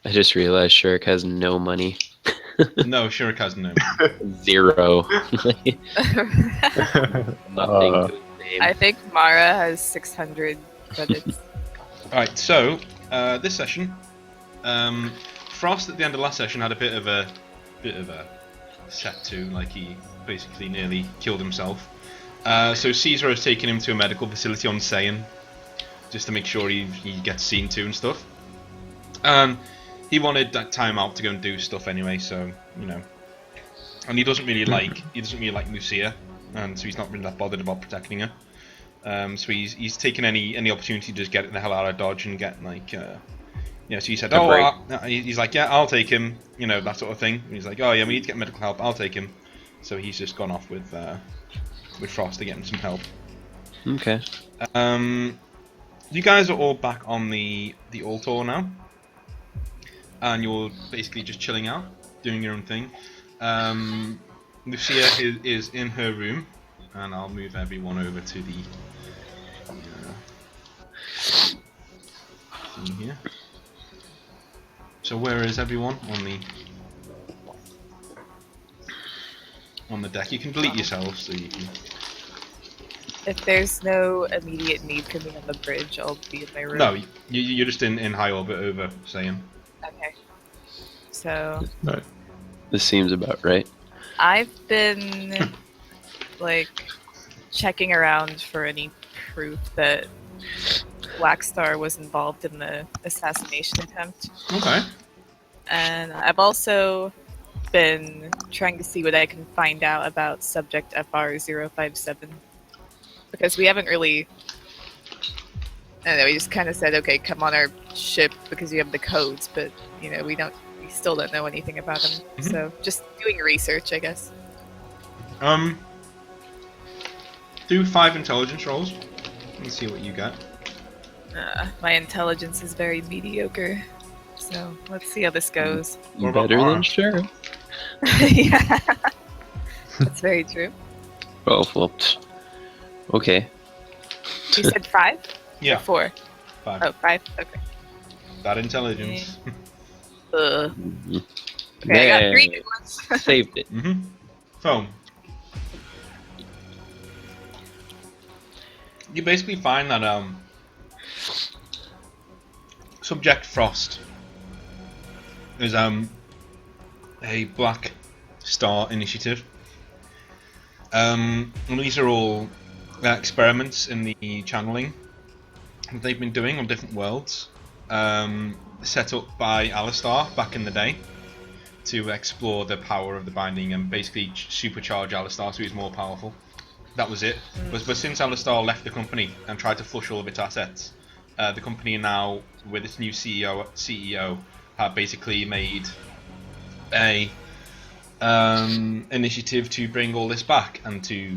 I just realized Shirk has no money. No, Shirk has no money. 0. Nothing Uh, to his name. I think Mara has 600 credits. Alright, so, this session, Frost at the end of last session had a bit of a set to, like he basically nearly killed himself. So Caesar has taken him to a medical facility on Saiyan, just to make sure he gets seen to and stuff. He wanted that time out to go and do stuff anyway, so you know. And he doesn't really like Lucia, and so he's not really that bothered about protecting her. So he's taken any opportunity to just get the hell out of Dodge and get like, so he said, he's like, yeah, I'll take him, that sort of thing. And he's like, oh yeah, we need to get medical help, I'll take him. So he's just gone off with Frost to get him some help. Okay. You guys are all back on the Altor now, and you're basically just chilling out, doing your own thing. Lucia is in her room, and I'll move everyone over to the thing here. So where is everyone on the deck? You can delete yourselves, so you can. If there's no immediate need for me on the bridge, I'll be in my room. No, you're just in high orbit over Saiyan. Okay. So no. This seems about right. I've been like checking around for any proof that Black Star was involved in the assassination attempt. Okay. And I've also been trying to see what I can find out about subject FR057. Because we haven't really... I don't know, we just kind of said, okay, come on our ship because you have the codes, but, we still don't know anything about them. Mm-hmm. So, just doing research, I guess. Do 5 intelligence rolls. Let's see what you get. My intelligence is very mediocre. So, let's see how this goes. What about Better Mara? than Shirk. Yeah. That's very true. Well, okay. You said 5? Yeah. Or 4? 5. Oh, 5? Okay. Bad intelligence. Okay, I got 3 good ones. Saved it. So, you basically find that Subject Frost is a Black Star initiative. And these are all experiments in the channeling that they've been doing on different worlds, set up by Alistar back in the day to explore the power of the binding and basically supercharge Alistar so he's more powerful. That was it. But since Alistar left the company and tried to flush all of its assets, the company now, with its new CEO have basically made a initiative to bring all this back and to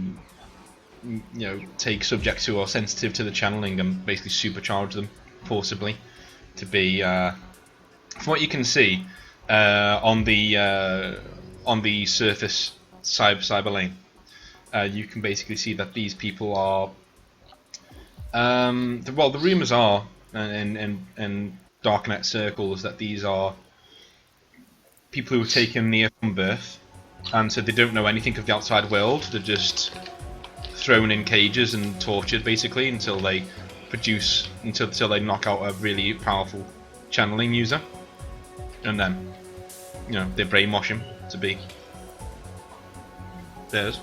take subjects who are sensitive to the channeling and basically supercharge them forcibly to be from what you can see on the surface cyber lane, you can basically see that these people are the rumors are in darknet circles that these are people who have taken near from birth, and so they don't know anything of the outside world. They're just thrown in cages and tortured basically until they they knock out a really powerful channeling user, and then they brainwash him to be theirs.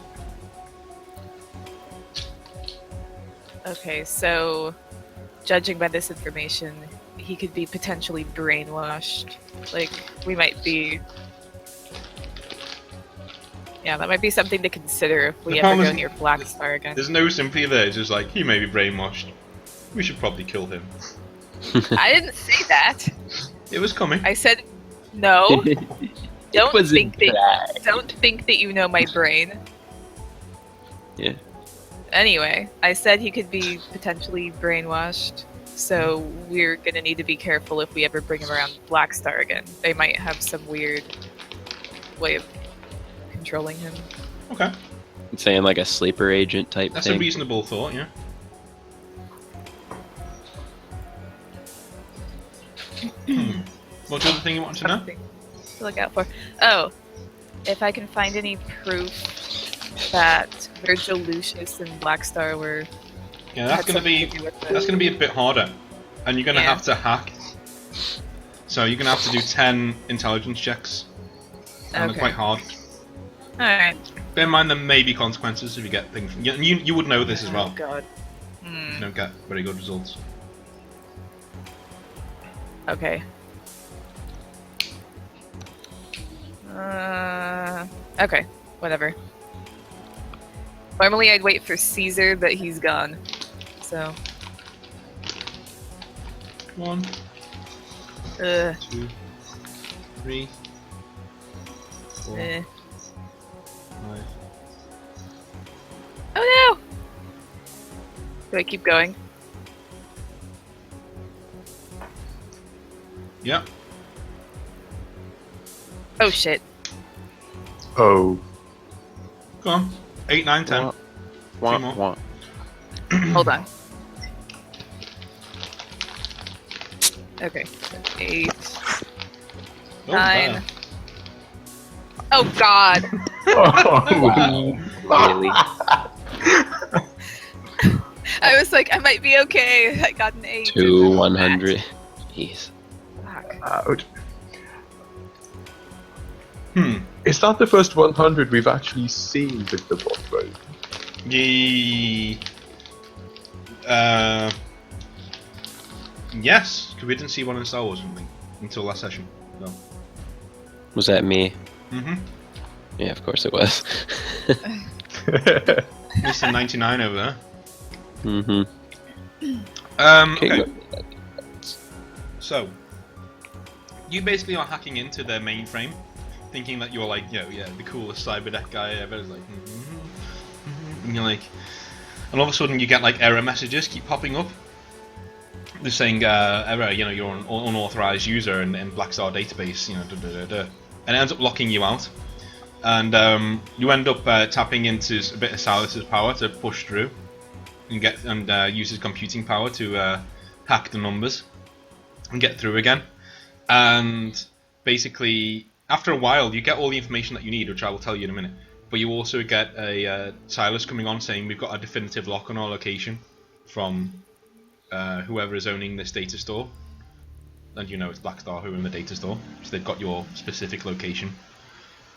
Okay, so judging by this information, he could be potentially brainwashed. Like, we might be... Yeah, that might be something to consider if we ever go near Black Star again. There's no sympathy there, it's just like, he may be brainwashed. We should probably kill him. I didn't say that. It was coming. I said, no. Don't think that you know my brain. Yeah. Anyway, I said he could be potentially brainwashed, so we're gonna need to be careful if we ever bring him around Black Star again. They might have some weird way of controlling him. Okay. Saying like a sleeper agent type That's thing. a reasonable thought, yeah. What's the other thing you wanted to know? Something to look out for. Oh, if I can find any proof that Virgil, Lucius, and Blackstar were. Yeah, that's had gonna something be to do with that's gonna be a bit harder, and you're gonna Yeah. have to hack. So you're gonna have to do 10 intelligence checks, and they're Okay. quite hard. All right. Bear in mind there may be consequences if you get things. You would know this as Oh well. God. If you don't get very good results. Okay. Okay. Whatever. Normally I'd wait for Caesar, but he's gone. So. 1, Uh. 2, 3, 4, Eh. 5. Oh no! Do I keep going? Yeah. Oh shit. Oh. Go on. 8, 9, 10. Wah, Two wah, more. wah. Hold on. Okay. 8. Oh, 9. there. Oh god! Really? I was like, I might be okay. I got an 8. 2 100. Jeez. Fuck. Out. Hmm. Is that the first 100 we've actually seen with the bot mode? Yes, because we didn't see one in Star Wars or something until last session. No. Was that me? Mm-hmm. Yeah, of course it was. Mr. 99 over there. Mm-hmm. Okay. So, you basically are hacking into their mainframe, thinking that you're like, yeah, the coolest cyberdeck guy ever. It's like, and you're like, and all of a sudden you get like error messages keep popping up. They're saying error, you're an unauthorized user in Blackstar database, and it ends up locking you out. And you end up tapping into a bit of Silas's power to push through, and use his computing power to hack the numbers and get through again. And basically, after a while, you get all the information that you need, which I will tell you in a minute. But you also get a Silas coming on saying we've got a definitive lock on our location from whoever is owning this data store. And you know it's Blackstar who own the data store, so they've got your specific location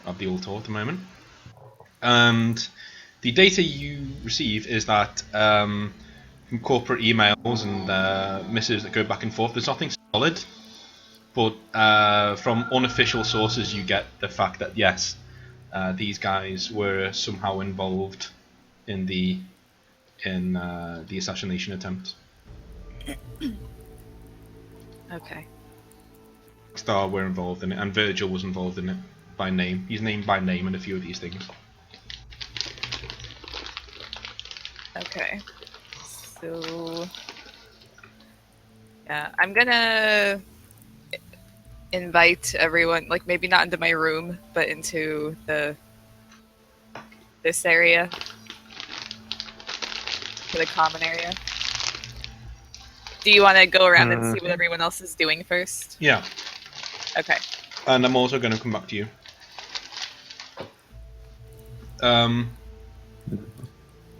of the altar at the moment. And the data you receive is that from corporate emails and missives that go back and forth, there's nothing solid. But from unofficial sources, you get the fact that yes, these guys were somehow involved in the assassination attempt. Okay. Star were involved in it, and Virgil was involved in it by name. He's named by name in a few of these things. Okay. So. Yeah, I'm gonna invite everyone, like maybe not into my room, but into this area, to the common area. Do you want to go around and see what everyone else is doing first? Yeah, Okay. and I'm also going to come back to you.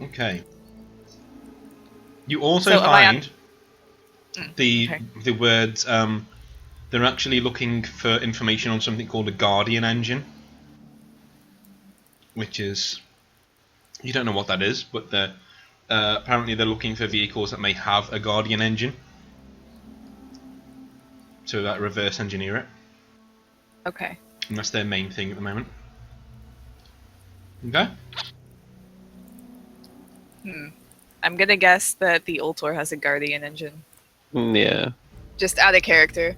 Okay. You also So am I on- find the okay. the words. They're actually looking for information on something called a Guardian engine, which is, you don't know what that is, but apparently they're looking for vehicles that may have a Guardian engine, so that reverse engineer it, Okay. and that's their main thing at the moment. Okay. I'm gonna guess that the Ultor has a Guardian engine. Yeah. Just out of character.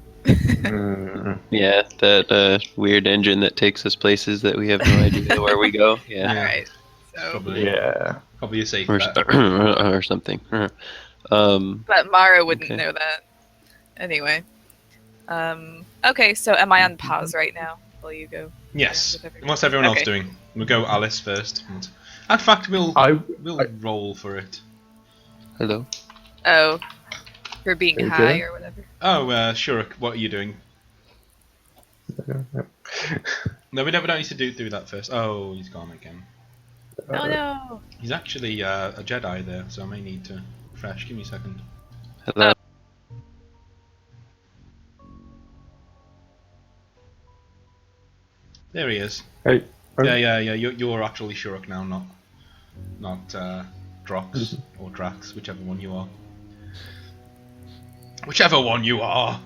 Yeah, that weird engine that takes us places that we have no idea where we go. Yeah. Alright. So, Probably, Yeah. probably a safe Or, bet. or something. but Mara wouldn't Okay. know that. Anyway. Okay, so am I on pause right now? While you go? Yes. with everyone? What's everyone else Okay. doing? We'll go Alice first. In fact, we'll I roll for it. Hello. Oh. For being Okay. high or whatever. Oh, Shuruk, what are you doing? No, we don't need to do that first. Oh, he's gone again. Oh no! He's actually a Jedi there, so I may need to refresh. Give me a second. Hello. There he is. Hey. Yeah. You're actually Shuruk now, not Drox or Drax, whichever one you are. Whichever one you are.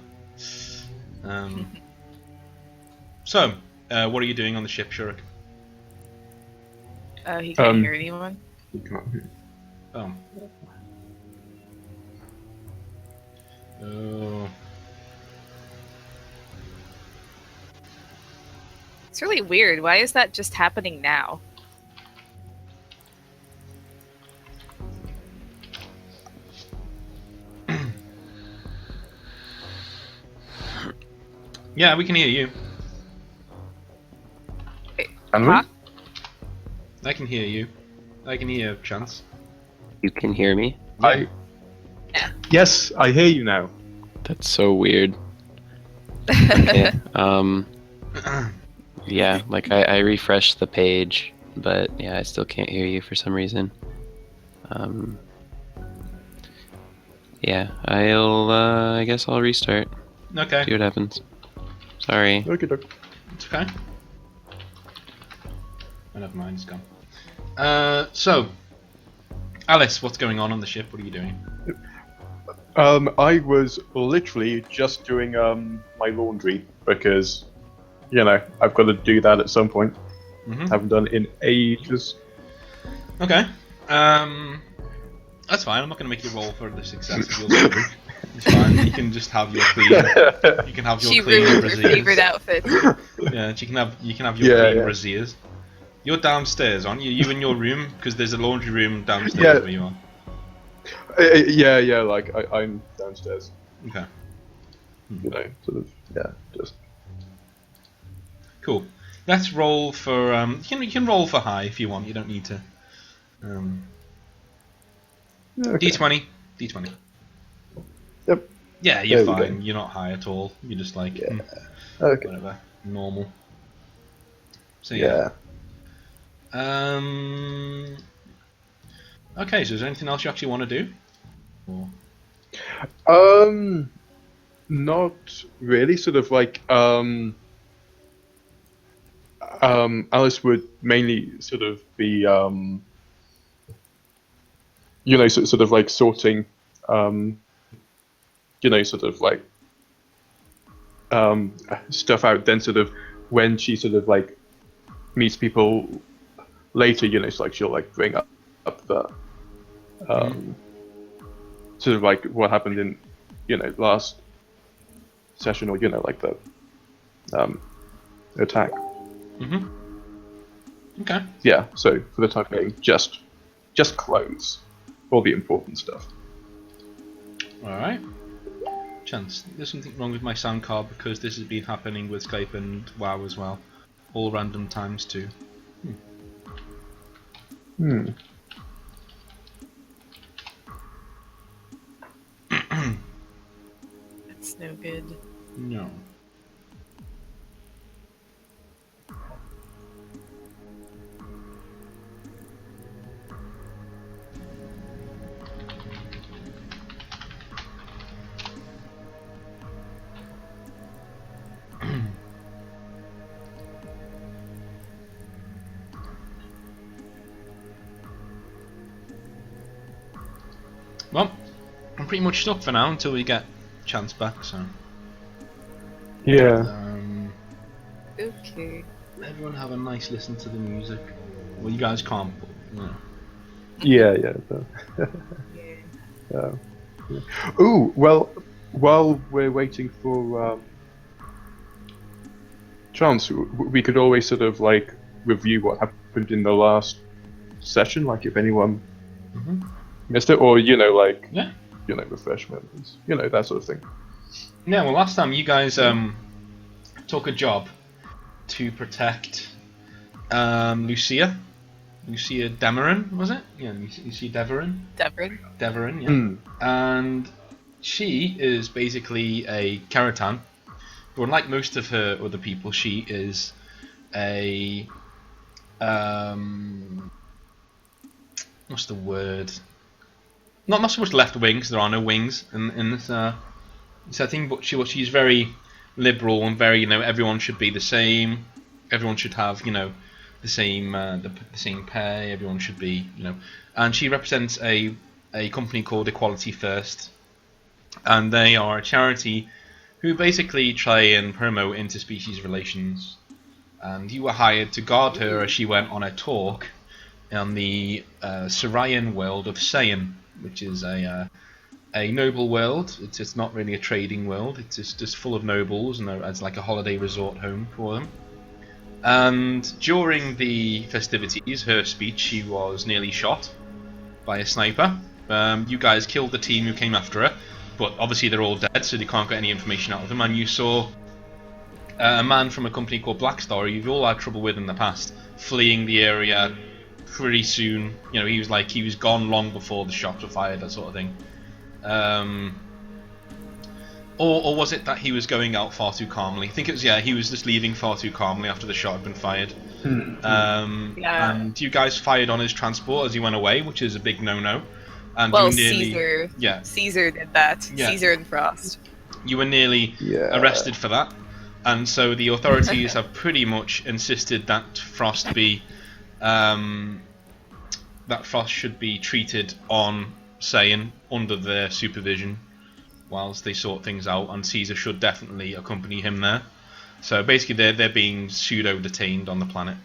So, what are you doing on the ship, Shuruk? He can't hear anyone. You can't hear. Oh. Oh. It's really weird. Why is that just happening now? Yeah, we can hear you. Can Huh? I can hear you. I can hear Chance. You can hear me? Yes, I hear you now. That's so weird. Okay. Yeah, like I refreshed the page, but yeah, I still can't hear you for some reason. Yeah, I guess I'll restart. Okay. See what happens. Sorry. Okay, doc. It's okay. Oh, never mind, it's gone. So, Alice, what's going on the ship? What are you doing? I was literally just doing my laundry because, you know, I've got to do that at some point. Haven't done it in ages. Okay. That's fine. I'm not going to make you roll for the success of your laundry. It's fine. You can just have your clean. You can have your She clean ruined her brassieres. favorite outfit. Yeah, you can have your Yeah, clean yeah. brassieres. You're downstairs, aren't you? You in your room because there's a laundry room downstairs Yeah. where you are. Yeah, like I'm downstairs, Okay. you know, sort of, yeah, just. Cool. Let's roll for you can roll for high if you want. You don't need to. Okay. D20. D20. Yep. Yeah, you're There we fine. go. You're not high at all. You're just like Okay. whatever, normal. So yeah. Yeah. Okay. So is there anything else you actually want to do? Or... Not really. Sort of like Alice would mainly sort of be you know, sort of like sorting you know, sort of like stuff out. Then sort of when she sort of like meets people later, you know, it's like she'll like bring up the sort of like what happened in, you know, last session, or you know, like the attack. Okay. Yeah. So for the time being, just clothes, all the important stuff. All right. Chance, there's something wrong with my sound card because this has been happening with Skype and WoW as well, all random times too. That's no good. No. Well, I'm pretty much stuck for now until we get Chance back. So. Yeah. Okay. Everyone have a nice listen to the music. Well, you guys can't. But, you know. Yeah. So. Yeah. Ooh, well, while we're waiting for Chance, we could always sort of like review what happened in the last session, like if anyone missed it, or you know, like Yeah. you know, refresh memories, you know, that sort of thing. Yeah. Well, last time you guys took a job to protect Lucia Deverin, was it? Yeah, Lucia Deverin. Deverin, yeah. And she is basically a Keratin But unlike most of her other people, she is a what's the word? Not so much left wing, because there are no wings in this setting, but she's very liberal and very, everyone should be the same. Everyone should have, the same pay. Everyone should be, and she represents a company called Equality First, and they are a charity who basically try and promote interspecies relations. And you were hired to guard her as she went on a talk on the Sarayan world of Saiyan, which is a noble world. It's not really a trading world. It's just full of nobles, and it's like a holiday resort home for them. And during the festivities, her speech, she was nearly shot by a sniper. You guys killed the team who came after her, but obviously they're all dead, so they can't get any information out of them. And you saw a man from a company called Blackstar, who you've all had trouble with in the past, fleeing the area pretty soon. He was gone long before the shots were fired, that sort of thing. Or was it that he was going out far too calmly? I think it was, he was just leaving far too calmly after the shot had been fired. Yeah. And you guys fired on his transport as he went away, which is a big no-no. And Well, you nearly, Caesar. Yeah. Caesar did that. Yeah. Caesar and Frost. You were nearly arrested for that. And so the authorities have pretty much insisted that Frost should be treated on Saiyan under their supervision whilst they sort things out, and Caesar should definitely accompany him there. So basically they're being pseudo-detained on the planet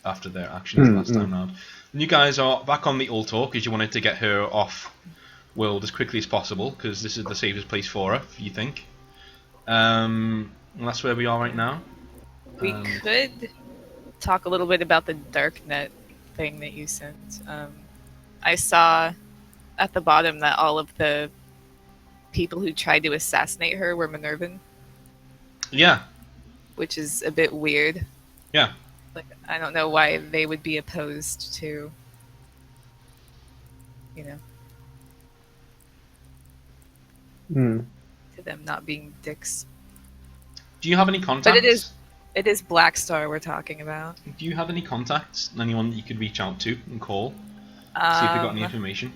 after their actions last time round. And you guys are back on the Ultor because you wanted to get her off world as quickly as possible, because this is the safest place for her, you think. And that's where we are right now. We could talk a little bit about the darknet thing that you sent. I saw at the bottom that all of the people who tried to assassinate her were Minervan. Yeah. Which is a bit weird. Yeah. Like, I don't know why they would be opposed to, to them not being dicks. Do you have any contacts? But it is Blackstar we're talking about. Do you have any contacts? Anyone that you could reach out to and call? See if we got any information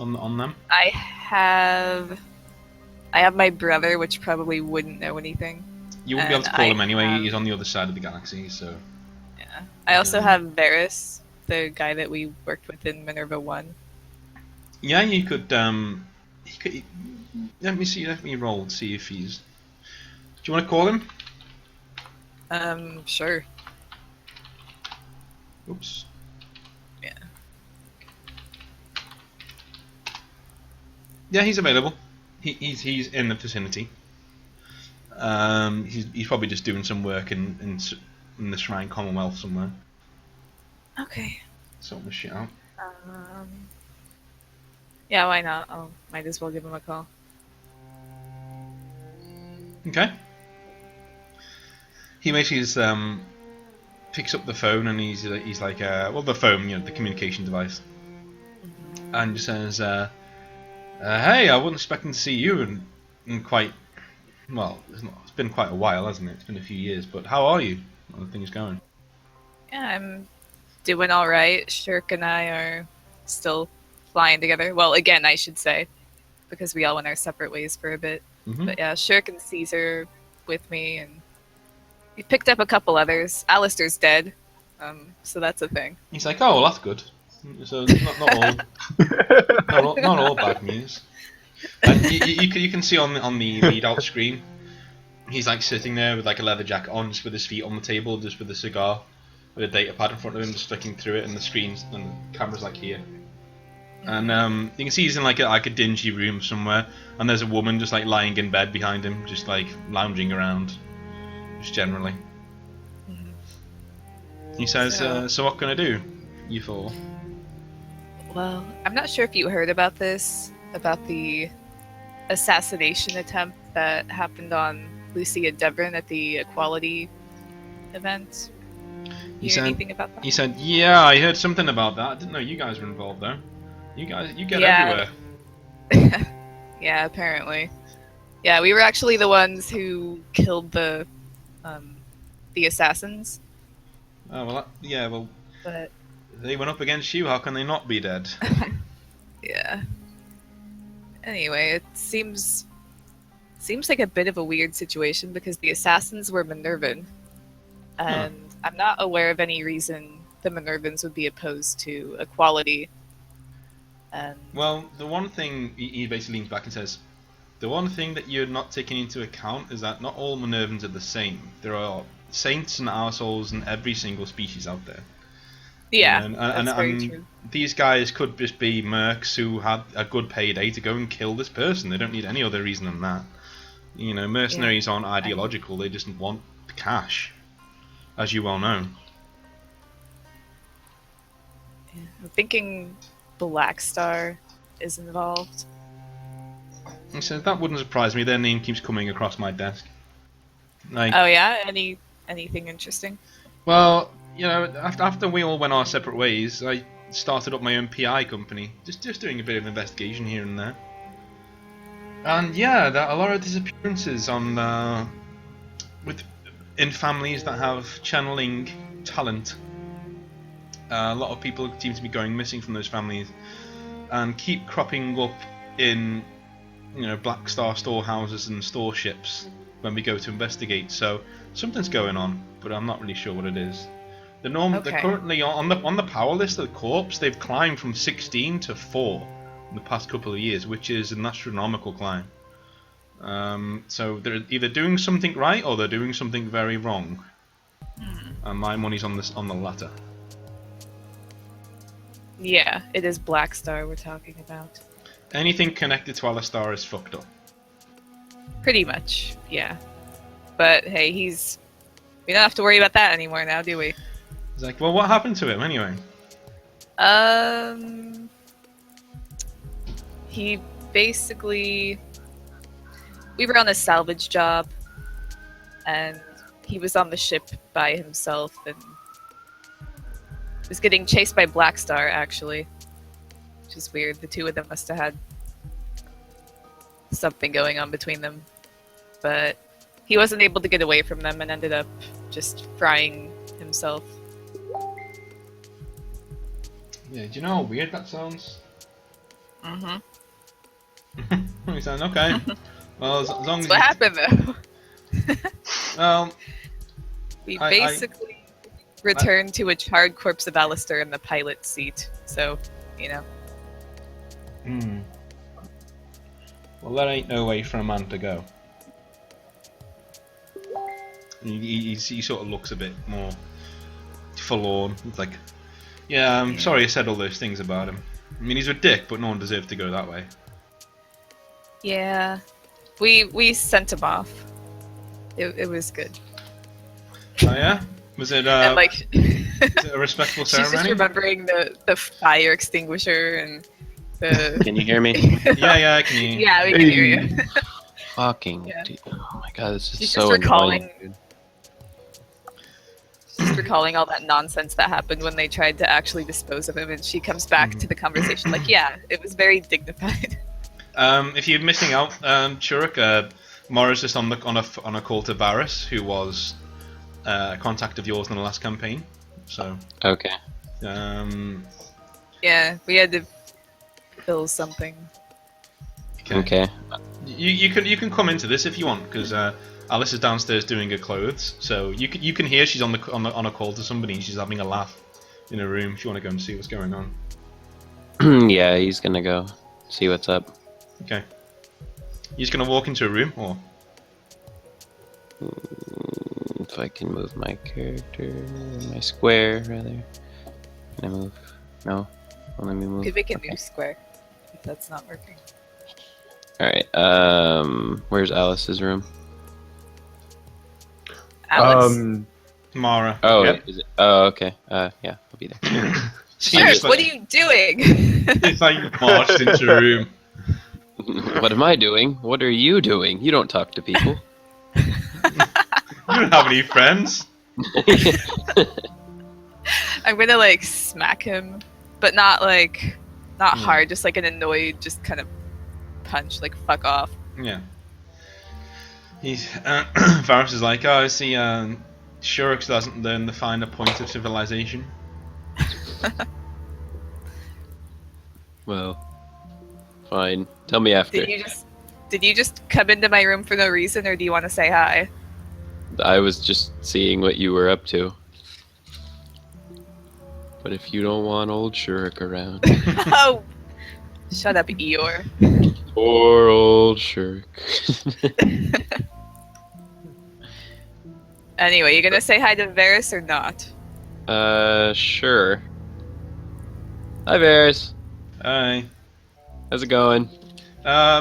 on them? I have my brother, which probably wouldn't know anything. You wouldn't be able to call him anyway. He's on the other side of the galaxy, so. Yeah. I also have Varys, the guy that we worked with in Minerva 1. Yeah, you could. He could. Let me roll to see if he's. Do you want to call him? Sure. Oops. Yeah. Yeah, he's available. He's in the vicinity. He's probably just doing some work in the Shrine Commonwealth somewhere. Okay. Sorting the shit out. Yeah, why not? I might as well give him a call. Okay. He basically just picks up the phone, and he's like, the phone, the communication device, and just says, "Hey, I wasn't expecting to see you in quite, well, it's been quite a while, hasn't it? It's been a few years, but how are you? How are things going?" Yeah, I'm doing all right. Shirk and I are still flying together. Well, again, I should say, because we all went our separate ways for a bit. But yeah, Shirk and Caesar with me, and we picked up a couple others. Alistair's dead, so that's a thing. He's like, "Oh, well, that's good." So not all bad news. And you can see on the readout screen, he's like sitting there with like a leather jacket on, just with his feet on the table, just with a cigar, with a data pad in front of him, just flicking through it, and the screens and the camera's like here. And you can see he's in like a dingy room somewhere, and there's a woman just like lying in bed behind him, just like lounging around, just generally. He says, "So what can I do, you four?" Well, I'm not sure if you heard about this, about the assassination attempt that happened on Lucia Devon at the Equality event. You hear anything about that? He said, "Yeah, I heard something about that. I didn't know you guys were involved though. You get everywhere." Yeah, apparently. Yeah, we were actually the ones who killed the assassins. Oh well, yeah. Well, But they went up against you. How can they not be dead? yeah. Anyway, it seems like a bit of a weird situation because the assassins were Minervan, and I'm not aware of any reason the Minervans would be opposed to equality. And Well, the one thing he basically leans back and says, the one thing that you're not taking into account is that not all Minervans are the same. There are saints and arseholes in every single species out there. yeah, And that's very true. these guys could just be mercs who had a good payday to go and kill this person. They don't need any other reason than that. You know, mercenaries aren't ideological. They just want the cash, as you well know. Yeah. I'm thinking Black Star is involved. He says that wouldn't surprise me. Their name keeps coming across my desk. Like, Oh yeah, anything interesting? well, you know, after we all went our separate ways, I started up my own PI company, just doing a bit of investigation here and there. And yeah, there are a lot of disappearances on in families that have channeling talent. A lot of people seem to be going missing from those families, and keep cropping up in, you know, Black Star storehouses and store ships when we go to investigate. So something's going on, but I'm not really sure what it is. They're currently on the power list of the corps. They've climbed from 16 to 4 in the past couple of years, which is an astronomical climb. So they're either doing something right or they're doing something very wrong. And my money's on the latter. Yeah, it is Black Star we're talking about. Anything connected to Alistar is fucked up. Pretty much, yeah. But hey, we don't have to worry about that anymore now, do we? It's like, well, what happened to him anyway? He basically... We were on a salvage job, and he was on the ship by himself, and was getting chased by Black Star, actually. Which is weird. The two of them must have had something going on between them. But he wasn't able to get away from them and ended up just frying himself. Yeah, do you know how weird that sounds? Mm-hmm. You sound okay. Well, as long as That's what happened, though. Well, We basically returned to a charred corpse of Alistair in the pilot seat. So, you know. Well, that ain't no way for a man to go. He sort of looks a bit more forlorn. It's like, yeah, I'm sorry I said all those things about him. I mean, he's a dick, but no one deserved to go that way. Yeah. We sent him off. It was good. Oh yeah? Was it And like, was it a respectful she's just ceremony? remembering the fire extinguisher and the... Can you hear me? Yeah, I can hear you. Yeah, we can hear you. Fucking Yeah. dude. Oh my god, this is She's so just recalling- annoying. Dude. Just recalling all that nonsense that happened when they tried to actually dispose of him, and she comes back to the conversation like, yeah, it was very dignified. If you're missing out, Churuk, Mora's just on a call to Varys, who was a contact of yours in the last campaign. So Okay. Yeah, we had to fill something. Okay. You can come into this if you want, because Alice is downstairs doing her clothes, so you can hear she's on a call to somebody and she's having a laugh in her room. If you want to go and see what's going on. Yeah, he's gonna go see what's up. Okay. You're just gonna walk into a room, or If I can move my character, my square rather. Can I move? No. Well, let me move. Could make a Okay. new square if that's not working. All right. Where's Alice's room? Alice. Mara? Oh, Yep. is it? Oh, okay. Yeah, I'll be there. Sure, what are you doing? It's like you marched into a room. What am I doing? What are you doing? You don't talk to people. You don't have any friends. I'm gonna like smack him, but not hard, just like an annoyed, just kind of punch, like fuck off. Yeah. He's Varus is like, oh, I see. Shurix doesn't learn the finer point of civilization. Well, fine. Tell me after. Did you just come into my room for no reason, or do you want to say hi? I was just seeing what you were up to. But if you don't want old Shurik around. Oh, shut up, Eeyore. Poor old Shurik. Anyway, you gonna say hi to Varus or not? Sure. Hi, Varys. Hi. How's it going?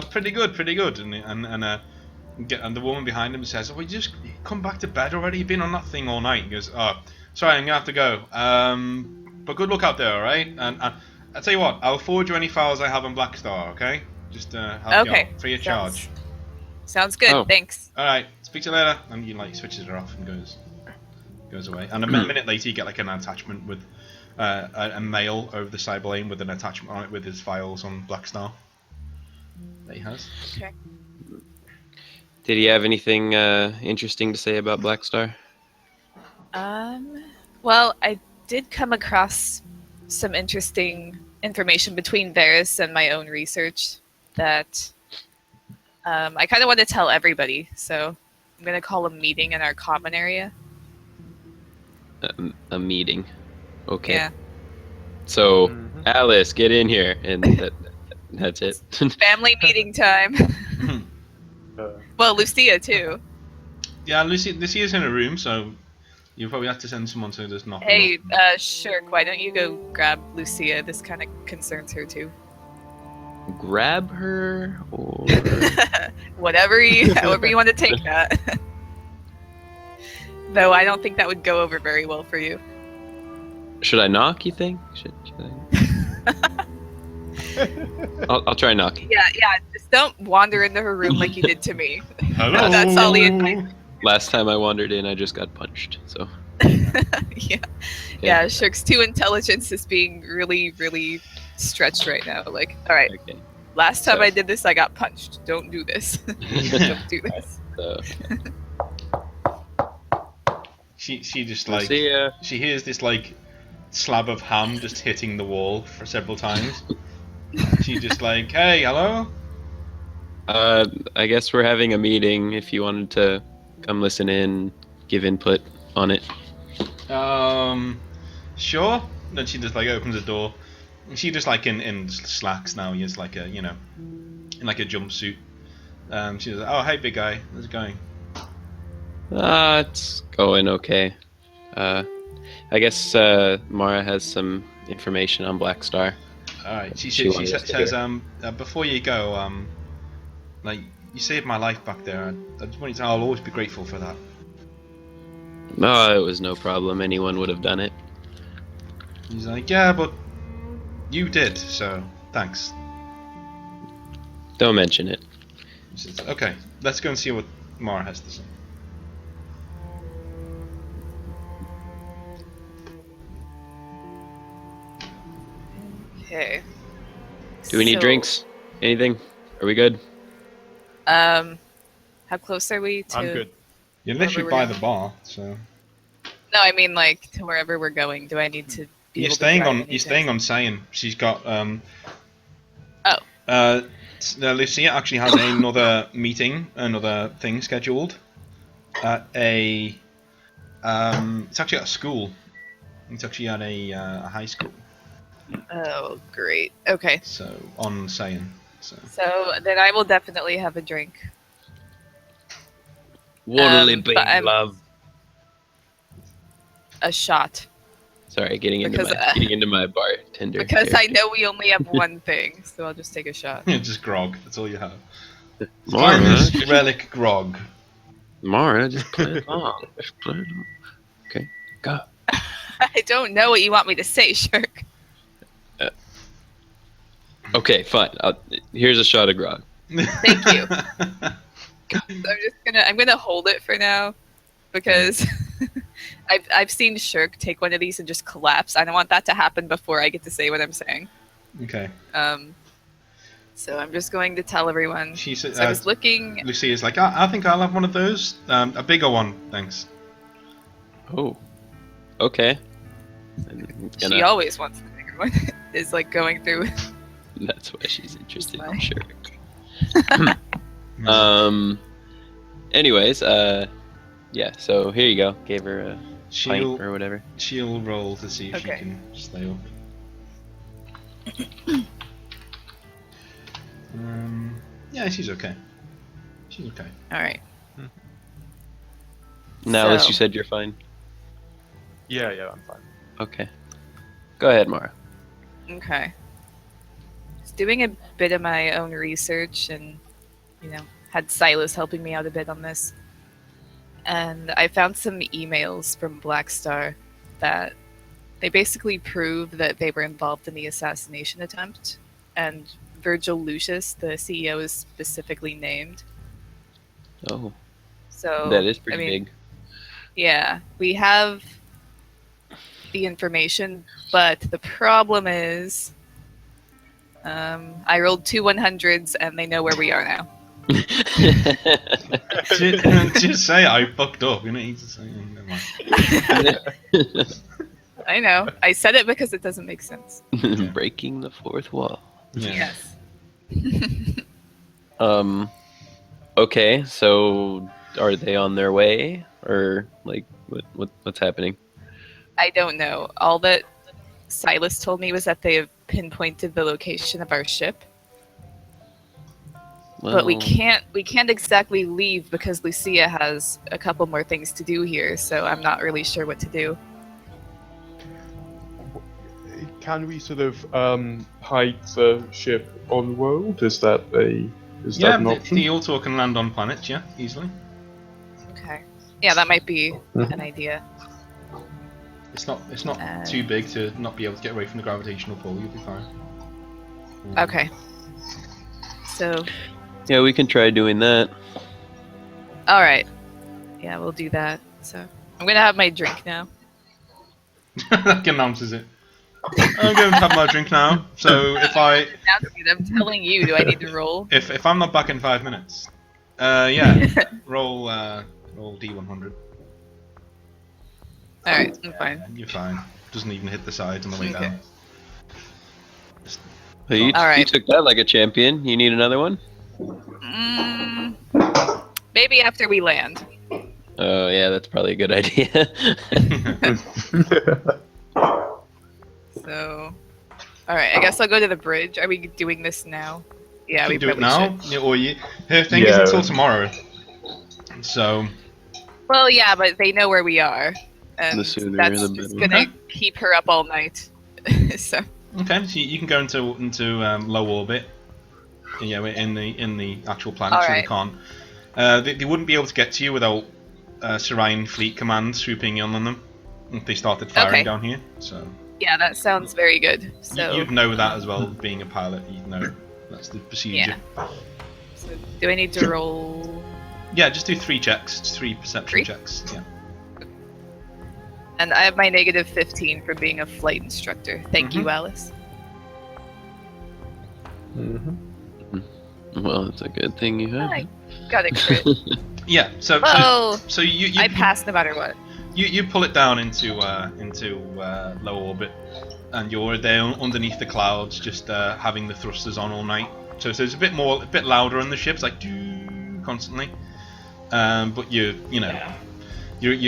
Pretty good, pretty good. And the woman behind him says, "Oh, you just come back to bed already? You've been on that thing all night." He goes, "Oh, sorry, I'm gonna have to go. But good luck out there, all right? And I'll tell you what, I'll forward you any files I have on Blackstar, okay? Just help you Okay. out, free of charge. Sounds good. Oh. Thanks. All right, speak to you later." And he like switches her off and goes away. And a minute later, you get like an attachment with a mail over the side lane with an attachment on it with his files on Blackstar that he has. Okay. Did he have anything interesting to say about Blackstar? Well, I did come across some interesting information between Varus and my own research that I kind of want to tell everybody. So I'm going to call a meeting in our common area. A meeting. Okay. Yeah. So, Alice, get in here. And that's it. Family meeting time. Well, Lucia, too. Yeah, Lucia's in a room, so you probably have to send someone to just knock. Hey, Shirk, why don't you go grab Lucia? This kind of concerns her, too. Grab her or However you want to take that. Though I don't think that would go over very well for you. should I knock? You think? Should I? I'll try knocking. Yeah. Just don't wander into her room like you did to me. Hello. That's all the advice. Last time I wandered in, I just got punched. So Yeah. Shirk's 2 intelligence is being really, really stretched right now. Like, all right, okay. last time So- I did this, I got punched. Don't do this. Don't do this. So, She just like see ya. she hears this like slab of ham just hitting the wall for several times. She just like, hey, hello. I guess we're having a meeting. If you wanted to come listen in, give input on it. Sure. Then she just like opens the door. She just like in slacks now. He's like a in like a jumpsuit. She's like, oh hey big guy, how's it going? It's going okay. I guess Mara has some information on Blackstar. All right. She wanted us to says hear. before you go like you saved my life back there. I just want you to know I'll always be grateful for that. No, it was no problem. Anyone would have done it. He's like, yeah, but you did, so thanks. Don't mention it. He says, okay, let's go and see what Mara has to say. Okay. Do we need drinks? Anything? Are we good? How close are we to? I'm good. You're literally Wherever by we're the bar, so No, I mean like to wherever we're going. Do I need to? Be you're able to staying drive on. anytime You're staying soon? on Saiyan. She's got Oh. Lucia actually has another meeting, another thing scheduled at a. It's actually at a school. It's actually at a high school. Oh, great. Okay. So on Saiyan. So So then I will definitely have a drink. What'll but I'm- love? A shot. Sorry, getting Because, into my bartender. Because I character. know we only have one thing, so I'll just take a shot. just grog. That's all you have. Mara, Finest relic grog. Mara, just play it along. Just play it along. Okay, go. I don't know what you want me to say, Shirk. Okay, fine. Here's a shot of grog. Thank you. I'm gonna hold it for now because I've seen Shirk take one of these and just collapse. I don't want that to happen before I get to say what I'm saying. Okay. So I'm just going to tell everyone. She said, So I was looking. Lucy is like, I think I'll have one of those. A bigger one, thanks. Oh. Okay. I'm She gonna- always wants the bigger one. Is like going through. That's why she's interested. Why? I'm sure. Anyways, yeah. So here you go. Gave her a She'll pint or whatever. she'll roll to see if she Okay. can stay up. Yeah, she's okay. She's okay. All right. Now, as So- you said, you're fine. Yeah, I'm fine. Okay. Go ahead, Mara. Okay. Just doing a bit of my own research and, had Silas helping me out a bit on this. And I found some emails from Black Star that they basically prove that they were involved in the assassination attempt. And Virgil Lucius, the CEO, is specifically named. Oh, So that is pretty big. Yeah, we have the information, but the problem is, I rolled 2 100s and they know where we are now. Just say I fucked up. You know, you just say, never mind. I know. I said it because it doesn't make sense. Breaking the fourth wall. Yeah. Yes. Okay, so are they on their way, or like what's happening? I don't know. All that Silas told me was that they have pinpointed the location of our ship, but we Well, can't exactly leave because Lucia has a couple more things to do here. So I'm not really sure what to do. Can we sort of hide the ship on world? Is that an option? the auto can land on planets, yeah, easily. Okay. Yeah, that might be an idea. It's not too big to not be able to get away from the gravitational pull. You'll be fine. Okay. So, yeah, we can try doing that. all right. Yeah, we'll do that. So, I'm gonna have my drink now. That announces it. I'm going to have my drink now. So if I I'm telling you. Do I need to roll? if I'm not back in 5 minutes, yeah, roll D100. All right, I'm fine. You're fine. Doesn't even hit the sides on the way Okay. down. Well, you Alright. took that like a champion. You need another one? Maybe after we land. Oh yeah, that's probably a good idea. So, all right. I guess I'll go to the bridge. Are we doing this now? Yeah, we You can do it probably now, should. yeah, or her thing is until tomorrow. So Well, yeah, but they know where we are, and The sooner that's the just better. gonna keep her up all night. So, okay, so you can go into low orbit. Yeah, in the actual planet, so they Alright. can't. They wouldn't be able to get to you without Serine Fleet Command swooping in on them if they started firing Okay. down here. So yeah, that sounds very good. So, you'd know that as well, being a pilot. You'd know that's the procedure. so do I need to roll? Yeah, just do 3 checks, just 3 perception 3? checks. Yeah. And I have my negative 15 for being a flight instructor. Thank you, Alice. Well, it's a good thing you have. I got a crit. Yeah. So Oh, so you I passed no matter what. you pull it down into low orbit, and you're there underneath the clouds, just having the thrusters on all night. So it's a bit louder on the ships, like doo, constantly. But you're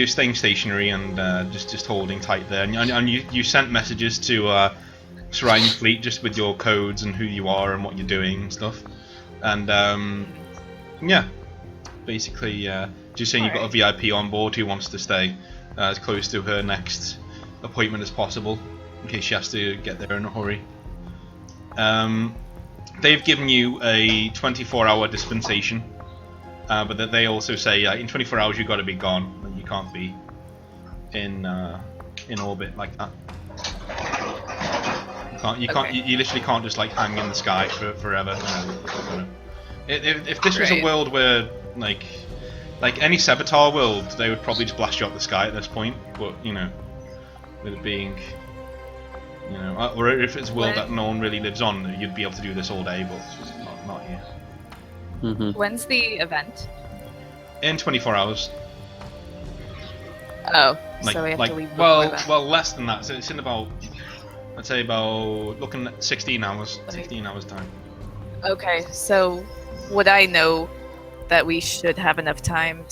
staying stationary and just holding tight there. And you sent messages to Serine Fleet just with your codes and who you are and what you're doing and stuff. And yeah, basically just saying you've got a VIP on board who wants to stay as close to her next appointment as possible in case she has to get there in a hurry. They've given you a 24-hour dispensation, but that they also say in 24 hours you've got to be gone and you can't be in orbit like that. You can't. Okay. You literally can't just like hang in the sky forever. If this was a Right. world where like any Saboteur world, they would probably just blast you out the sky at this point. But with it being, or if it's a world that no one really lives on, you'd be able to do this all day. But it's just not not here. Mm-hmm. When's the event? In 24 hours. Oh, Like, so we have like to leave before that. well, less than that. So it's in about, I'd say about looking at 16 hours. 16 hours time. Okay, so would I know that we should have enough time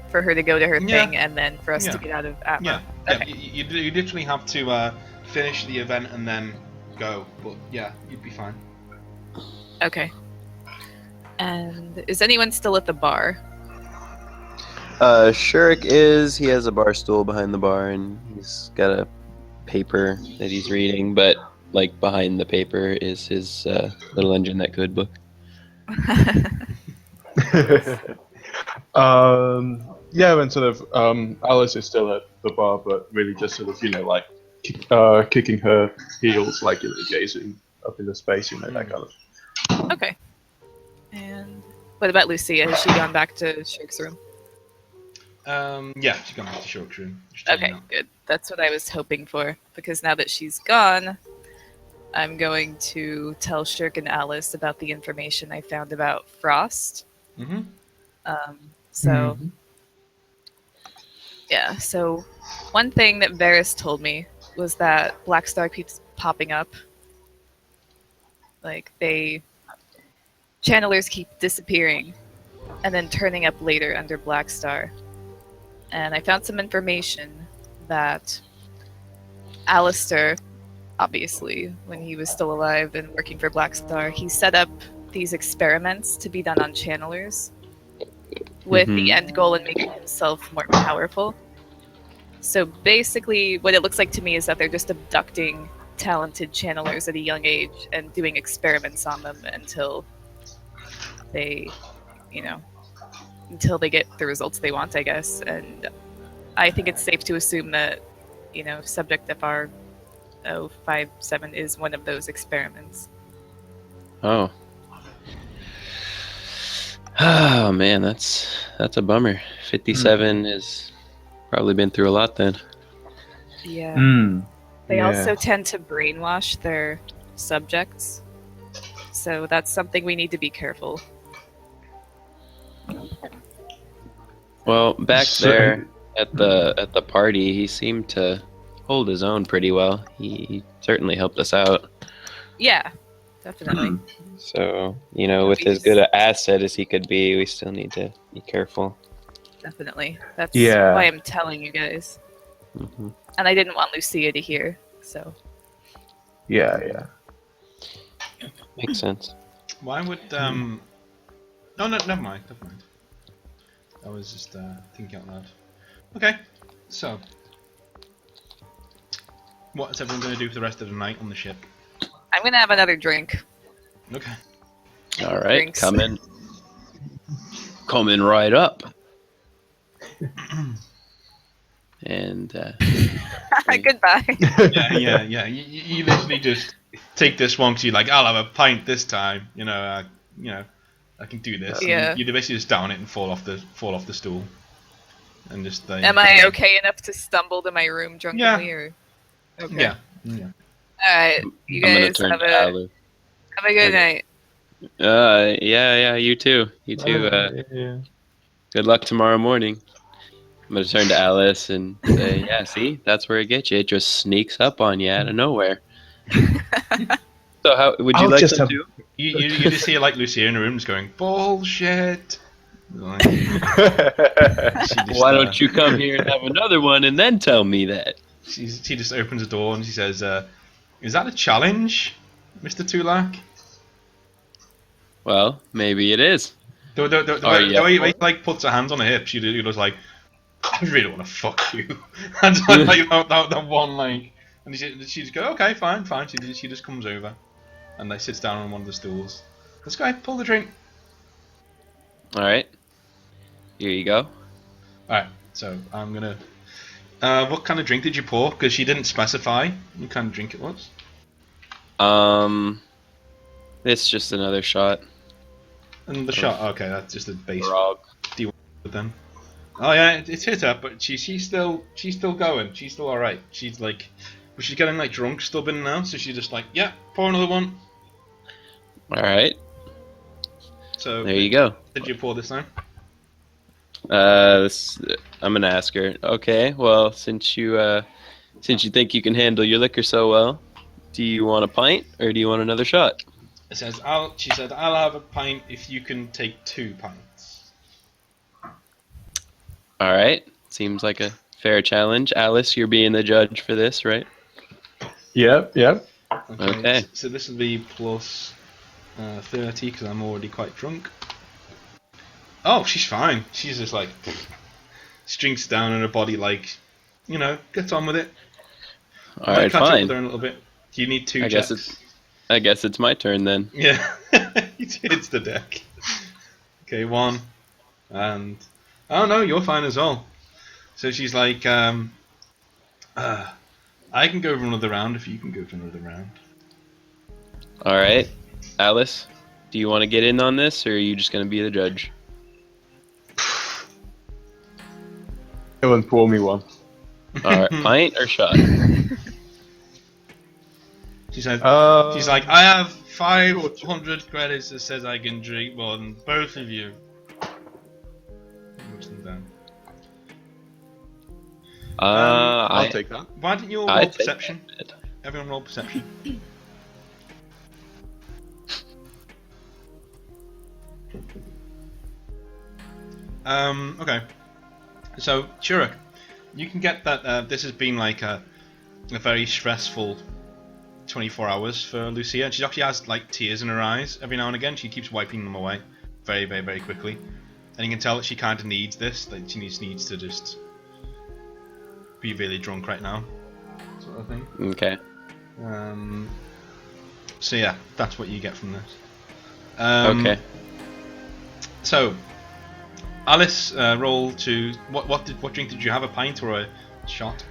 for her to go to her Yeah. thing and then for us to Yeah. get out of Atma? Yeah. Okay. You literally have to finish the event and then go. But yeah, you'd be fine. Okay. And is anyone still at the bar? Shurk is. He has a bar stool behind the bar, and he's got a paper that he's reading. But like behind the paper is his little engine that code book. Yeah, and sort of Alice is still at the bar, but really just sort of like kicking her heels, like gazing up into space, that kind of. Okay. And what about Lucia? Has she gone back to Shirk's room? Yeah, she's gone back to Shulk's room. Just Okay, hanging out. good. That's what I was hoping for. Because now that she's gone, I'm going to tell Shirk and Alice about the information I found about Frost. Mhm. So, yeah. So, one thing that Varys told me was that Black Star keeps popping up. Like, channelers keep disappearing and then turning up later under Black Star. And I found some information that Alistair, obviously, when he was still alive and working for Black Star, he set up these experiments to be done on channelers with the end goal in making himself more powerful. So basically, what it looks like to me is that they're just abducting talented channelers at a young age and doing experiments on them until they, until they get the results they want, I guess. And I think it's safe to assume that, Subject FR 057 is one of those experiments. Oh. Oh man, that's a bummer. 57 has probably been through a lot then. Yeah. They also tend to brainwash their subjects. So that's something we need to be careful. Well, back there at the party, he seemed to hold his own pretty well. He certainly helped us out. Yeah, definitely. So, with as good an asset as he could be, we still need to be careful. Definitely. That's Yeah. why I'm telling you guys. Mm-hmm. And I didn't want Lucia to hear, so. Yeah. Makes sense. Why would Oh no, never mind. I was just thinking out loud. Okay, so what's everyone going to do for the rest of the night on the ship? I'm gonna have another drink. Okay. All right, Drinks. coming right up. And Goodbye. Yeah. You literally just take this one because you're like, I'll have a pint this time. I can do this. Yeah. And you basically just down it and fall off the stool, and just. Am I okay enough to stumble to my room drunkenly? Or... Okay. Yeah. Alright, you I'm gonna guys turn have to a Alu. good night. Yeah, you too. You too. Yeah. Good luck tomorrow morning. I'm gonna turn to Alice and say, yeah, see, that's where it gets you. It just sneaks up on you out of nowhere. So how would you I'll like just to have- do? You just hear like Lucia in the room just going bullshit. Like, Why don't you come here and have another one and then tell me that? She just opens the door and she says, "Is that a challenge, Mr. Tulak?" Well, maybe it is. The way he like puts her hands on her hips, she was like, "I really want to fuck you." And like that one like, and she just go, "Okay, fine." She just comes over, and like sits down on one of the stools. Let's go, pull the drink. All right. Here you go. All right, so I'm gonna. What kind of drink did you pour? Because she didn't specify what kind of drink it was. It's just another shot. And the shot. Okay, that's just a base. Grog. Then. Oh yeah, it's hit her, but she's still going. She's still all right. She's like, but she's getting like drunk, stubborn now. So she's just like, yeah, pour another one. All right. So There you go. Did you pour this time? I'm gonna ask her. Okay, well, since you think you can handle your liquor so well, do you want a pint or do you want another shot? It says, she said, I'll have a pint if you can take 2 pints. All right, seems like a fair challenge. Alice, you're being the judge for this, right? Yep, yep. Okay. So this will be plus 30 because I'm already quite drunk. Oh, she's fine. She's just like drinks down in her body, like, gets on with it. All right, catch up with fine. her in a little bit. Do you need 2 I checks? guess it's my turn then. Yeah, it's the deck. Okay, 1, and oh no, you're fine as well. So she's like, I can go for another round if you can go for another round. All right, Alice, do you want to get in on this or are you just gonna be the judge? Go and pour me one. All right, pint or shot? She said, she's like, I have 500 credits that says I can drink more than both of you. Push them down. I'll take that. Why didn't you all I roll take perception? that. Everyone roll perception. Okay. So, Chiruk, you can get that this has been like a very stressful 24 hours for Lucia, and she actually has like tears in her eyes every now and again. She keeps wiping them away very, very, very quickly. And you can tell that she kind of needs this, that she needs to just be really drunk right now, sort of thing. Okay. So yeah, that's what you get from this. Okay. So, Alice, roll to what drink did you have? A pint or a shot?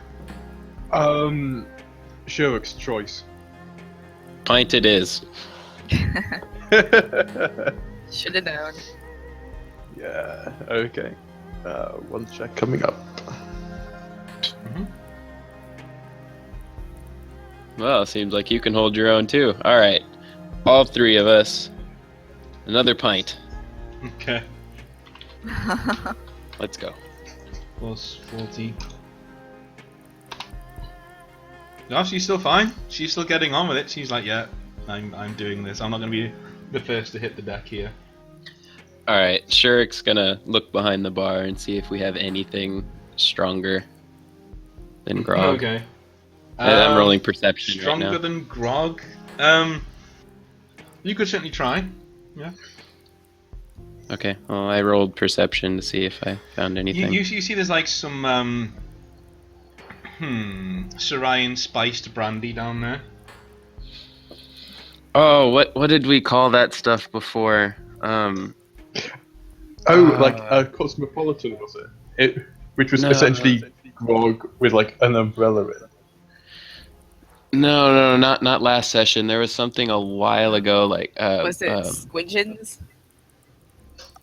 Sherlock's choice. Pint it is. Should have known. Yeah. Okay. 1 check coming up. Well, seems like you can hold your own too. All right, all 3 of us. Another pint. Okay. Let's go. Plus 40. No, she's still fine. She's still getting on with it. She's like, yeah, I'm doing this. I'm not going to be the first to hit the deck here. All right, Shurik's gonna look behind the bar and see if we have anything stronger than grog. Okay. I'm rolling perception right Stronger now. than grog? You could certainly try. Yeah. Okay, well, I rolled perception to see if I found anything. You see there's like some Syrian spiced brandy down there. Oh, what did we call that stuff before? Like a cosmopolitan, was it? Which was No. essentially grog with like an umbrella in it. No, not last session. There was something a while ago, like Was it Squidgens?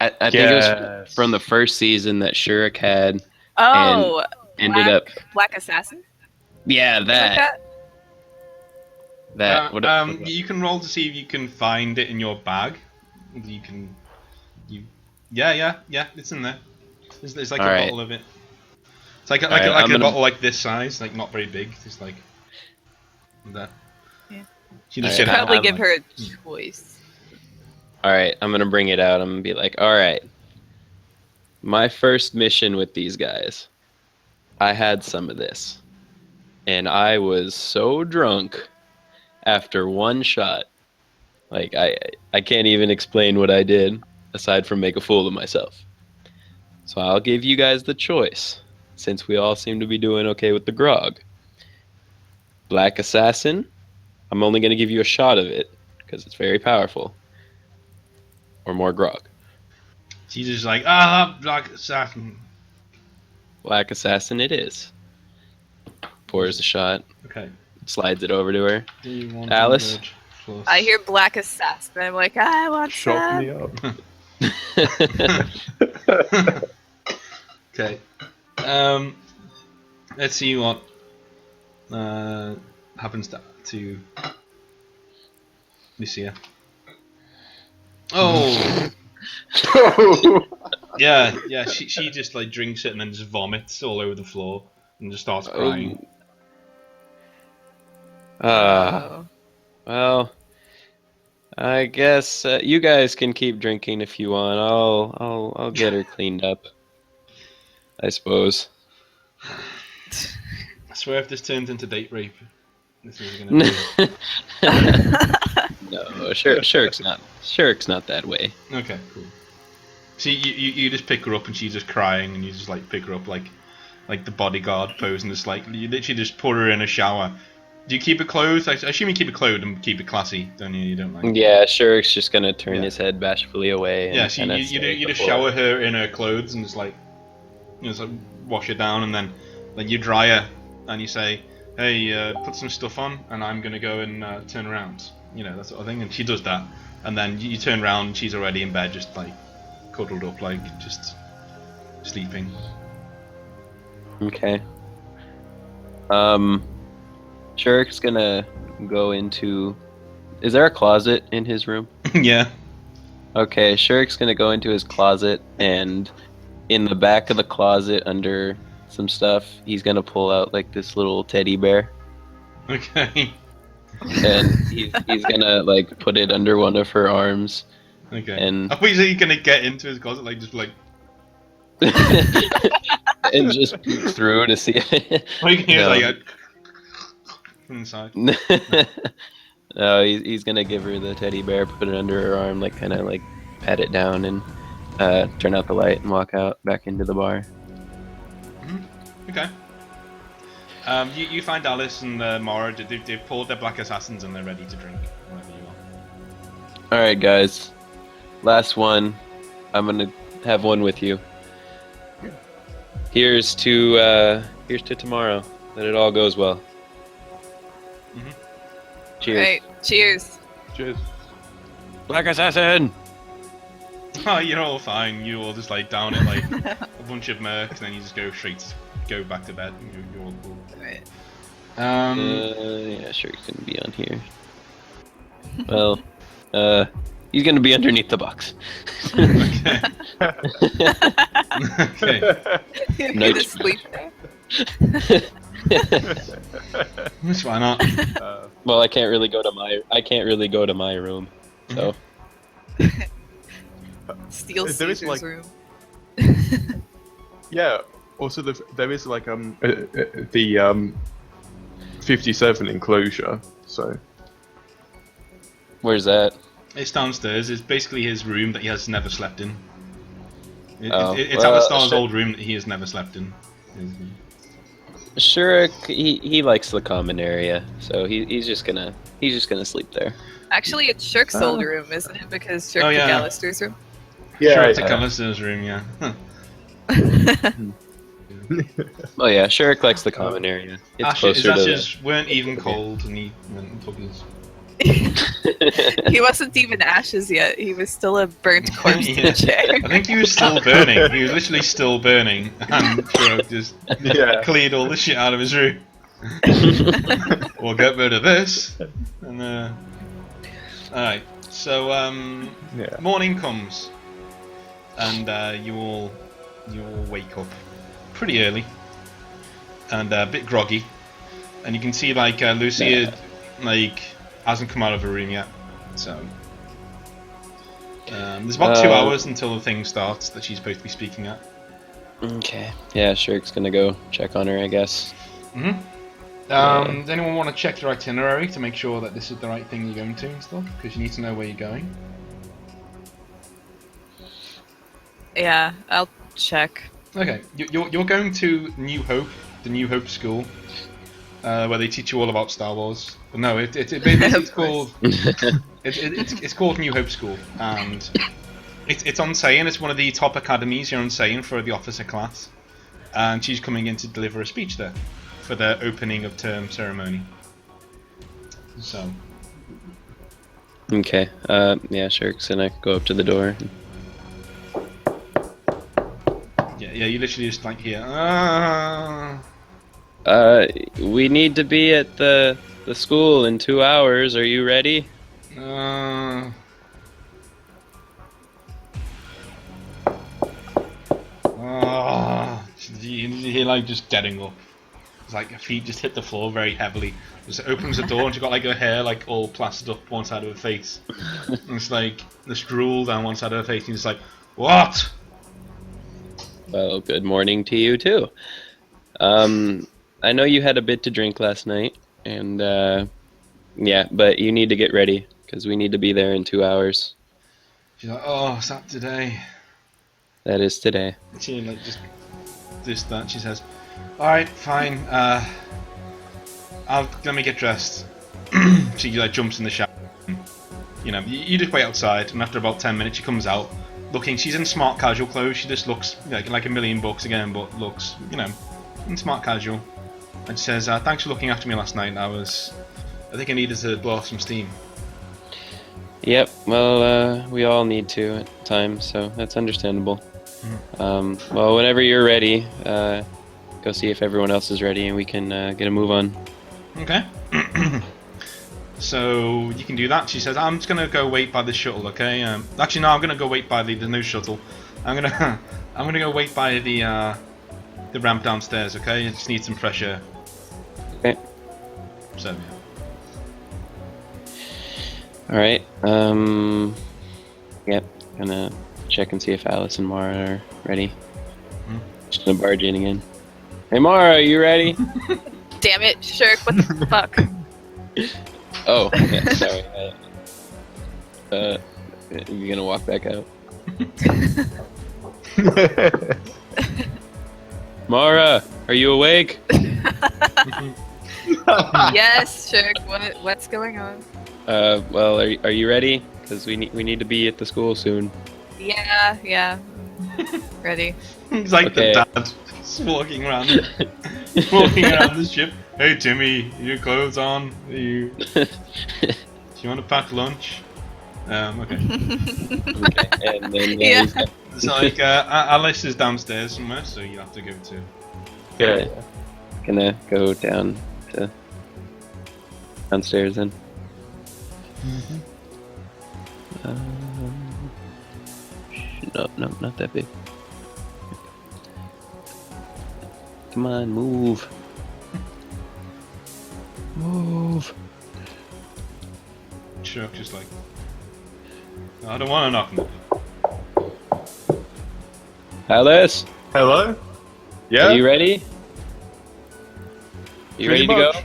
I think it was from the first season that Shurik had. Oh, Ended up. Black Assassin? Yeah, Something like that. What- You can roll to see if you can find it in your bag. Yeah, it's in there. There's like All a right. bottle of it. It's like a I'm bottle like this size, like not very big, just like that. Yeah. She just All said, right. Probably I'm give like- her a choice. All right, I'm gonna bring it out. I'm gonna be like, all right, my first mission with these guys, I had some of this, and I was so drunk after 1 shot, like I can't even explain what I did aside from make a fool of myself. So I'll give you guys the choice, since we all seem to be doing okay with the grog. Black Assassin, I'm only gonna give you a shot of it because it's very powerful. Or more grog. she's just like, Black Assassin. Black Assassin it is. Pours a shot, Okay. slides it over to her. D100 Alice? plus- I hear Black Assassin. I'm like, I want Shot some. me up. Okay. Let's see what happens to Lucia. Oh, Yeah. She just like drinks it and then just vomits all over the floor and just starts crying. Oh. Well, I guess you guys can keep drinking if you want. I'll get her cleaned up. I suppose. I swear, if this turns into date rape, this is gonna be. No, Shirk's not that way. Okay, cool. See, you just pick her up and she's just crying, and you just like pick her up like the bodyguard pose, and just like you literally just put her in a shower. Do you keep it clothed? I assume you keep it clothed and keep it classy, don't you? You don't like. Yeah, Shirk's just gonna turn his head bashfully away. And Yeah, so you just shower her in her clothes and just like wash her down, and then you dry her and you say, hey, put some stuff on, and I'm gonna go and turn around. You know, that sort of thing, and she does that, and then you turn around and she's already in bed, just like cuddled up, like just sleeping. Okay. Shirk's gonna go into. Is there a closet in his room? Yeah. Okay, Shirk's gonna go into his closet, and in the back of the closet, under some stuff, he's gonna pull out like this little teddy bear. Okay. And he's gonna like put it under one of her arms. Okay. And I thought you said you're gonna get into his closet, like just like. and just peek through to see it. Like hear No. like from inside. No, he's gonna give her the teddy bear, put it under her arm, like kind of like pat it down, and turn out the light and walk out back into the bar. Okay. You find Alice and Mara. They've pulled their black assassins and they're ready to drink. Wherever you are. All right, guys. Last one. I'm gonna have one with you. Here's to tomorrow. That it all goes well. Cheers. Right. Cheers. Cheers. Black assassin. Oh, you're all fine. You all just like down it like a bunch of mercs, and then you just go back to bed. You're all cool. Right. Yeah, sure, he's gonna be on here. Well, he's gonna be underneath the box. Okay. Okay. You're No gonna sleep there. Why not? Well, I can't really go to my room, so. Steal There is, Caesar's like- room. Yeah. Also, there is like the 57 enclosure. So Where's that? It's downstairs. It's basically his room that he has never slept in. It's well, Alistar's old room that he has never slept in. Sure, he likes the common area, so he's just gonna sleep there. Actually, it's Shirk's old room, isn't it? Because Shirk Oh, took yeah. Alistair's room. Sure, it's Alistar's room, yeah. Huh. Oh yeah, sure, likes the common area. It's His closer ashes weren't even cold, and he went and took his. He wasn't even ashes yet. He was still a burnt corpse in Yeah. a chair. I think he was still burning. He was literally still burning, and Shurok just cleared all the shit out of his room. We'll get rid of this. And alright, so morning comes, and you all wake up pretty early and a bit groggy, and you can see like Lucia hasn't come out of her room yet, so there's about 2 hours until the thing starts that she's supposed to be speaking at. Okay. Yeah, Shirk's gonna go check on her, I guess. Does anyone want to check your itinerary to make sure that this is the right thing you're going to and stuff? Because you need to know where you're going. Yeah, I'll check. Okay, you're going to New Hope, the New Hope School, where they teach you all about Star Wars. But no, it's called it's called New Hope School, and it's on Saiyan. It's one of the top academies here on Saiyan for the officer class, and she's coming in to deliver a speech there for the opening of term ceremony. So. Okay. Yeah, Shirk's gonna go up to the door. Yeah, you literally just like hear. We need to be at the school in 2 hours. Are you ready? He like just getting up. It's like her feet just hit the floor very heavily. Just opens the door and she's got like her hair like all plastered up one side of her face. And it's like there's drool down one side of her face and it's like, what? Well, good morning to you too. I know you had a bit to drink last night, and yeah, but you need to get ready because we need to be there in 2 hours. She's like, oh, is that today? That is today. She like just this that. She says, all right, fine. Let me get dressed. She like jumps in the shower. You know, you just wait outside, and after about 10 minutes, she comes out, looking. She's in smart casual clothes. She just looks like $1,000,000 again, but looks, you know, in smart casual. And she says, "Thanks for looking after me last night. I think I needed to blow off some steam." Yep. Well, we all need to at times, so that's understandable. Well, whenever you're ready, go see if everyone else is ready, and we can get a move on. Okay. So you can do that. She says, "I'm just gonna go wait by the shuttle, okay? Actually, no, I'm gonna go wait by the no shuttle. I'm gonna go wait by the ramp downstairs, okay? I just need some fresh air." Okay. So yeah. All right. Yep. Gonna check and see if Alice and Mara are ready. Just gonna barge in again. Hey, Mara, are you ready? Damn it, Shirk, what the fuck? Oh, yeah, sorry. You gonna walk back out? Mara, are you awake? Yes, Shirk, what's going on? Well, are you ready? Because we need to be at the school soon. Yeah. Ready. He's like Okay. the dad, just walking around the ship. Hey Timmy, your clothes on? Do you want to pack lunch? Okay. Okay. And then Yeah. he's got- It's like Alice is downstairs somewhere, so you have to go to. yeah. Gonna go downstairs then. No, not that big. Come on, move. Move. Chuck just like, I don't want to knock on the door. Alice, Hello? Yeah? are you ready? You ready Pretty to much.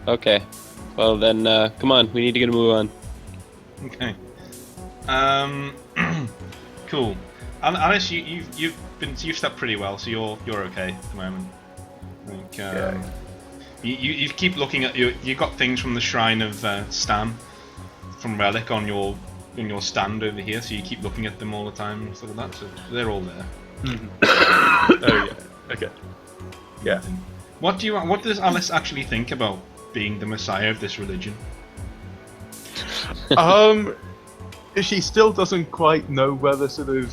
go? Okay. Well then, come on. We need to get a move on. Okay. Cool. Alice, you've stepped pretty well, so you're okay at the moment. Like, you keep looking at you got things from the shrine of Stan, from Relic on your stand over here, so you keep looking at them all the time and stuff like that. So they're all there. Oh, yeah. Okay. Yeah. What does Alice actually think about being the messiah of this religion? She still doesn't quite know whether sort of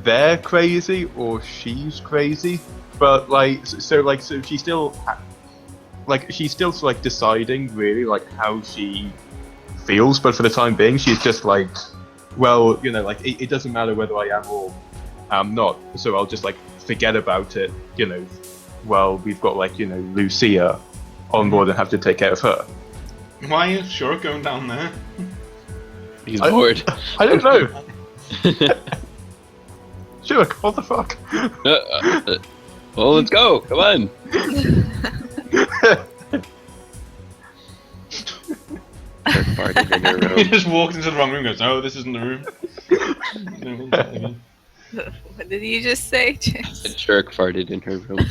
they're crazy or she's crazy, but so she's still like deciding really like how she feels, but for the time being she's just like, well, you know, like it doesn't matter whether I am or am not, so I'll just like forget about it, you know. Well, we've got like, you know, Lucia on board and have to take care of her. Why is Shurk going down there? He's bored. I don't know. Sure, what the fuck? Well, let's go. Come on. Kirk farted in her He room. just walked into the wrong room and goes, "Oh, this isn't the room." What did you just say, James? And Shirk farted in her room.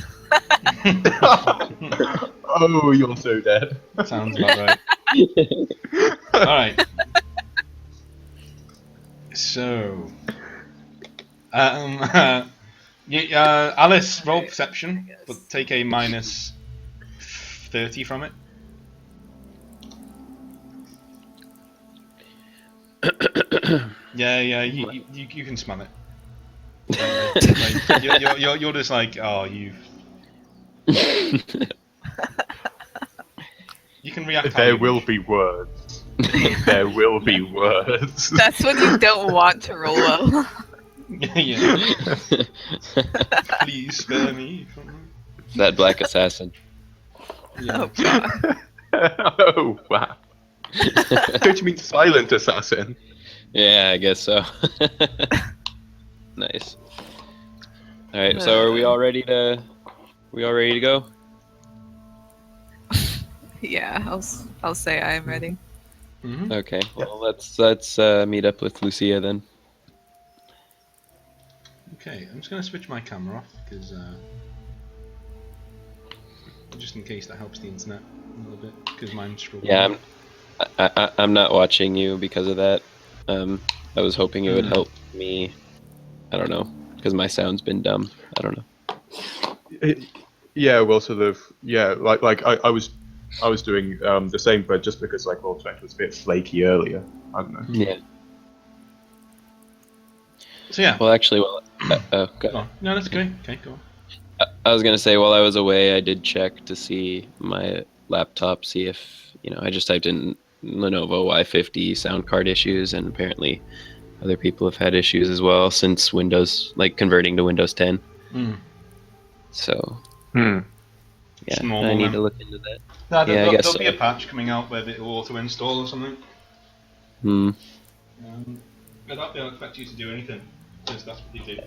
Oh, you're so dead. Sounds about right. Alright. So, Alice, roll perception, but take a minus 30 from it. Yeah, you can smell it. Like, you're just like, oh, you can react. how There you will wish. be words. There will be words. That's when you don't want to roll well. Yeah. Please spare me. That black assassin. Yeah. Oh god. Oh wow! Don't you mean silent assassin? Yeah, I guess so. Nice. All right, so are we all ready to? We all ready to go? Yeah, I'll say I am ready. Mm-hmm. Okay. Well, let's meet up with Lucia then. Okay, I'm just gonna switch my camera off because just in case that helps the internet a little bit because mine's struggling. Yeah, I'm not watching you because of that. I was hoping it would help me. I don't know, because my sound's been dumb. I don't know. Yeah, well, sort of. Yeah, like I was doing the same, but just because like Ultract was a bit flaky earlier. I don't know. Yeah. So yeah. Well, actually, go Oh, no, that's okay. Okay, go on. I was gonna say while I was away, I did check to see my laptop, see if I just typed in Lenovo Y50 sound card issues, and apparently other people have had issues as well since Windows, like converting to Windows 10. So Hmm. yeah, It's normal I need then. to look into that. No, Yeah, I guess there'll be so. a patch coming out where it will auto-install or something. Hmm. But that they don't expect you to do anything because that's what they do.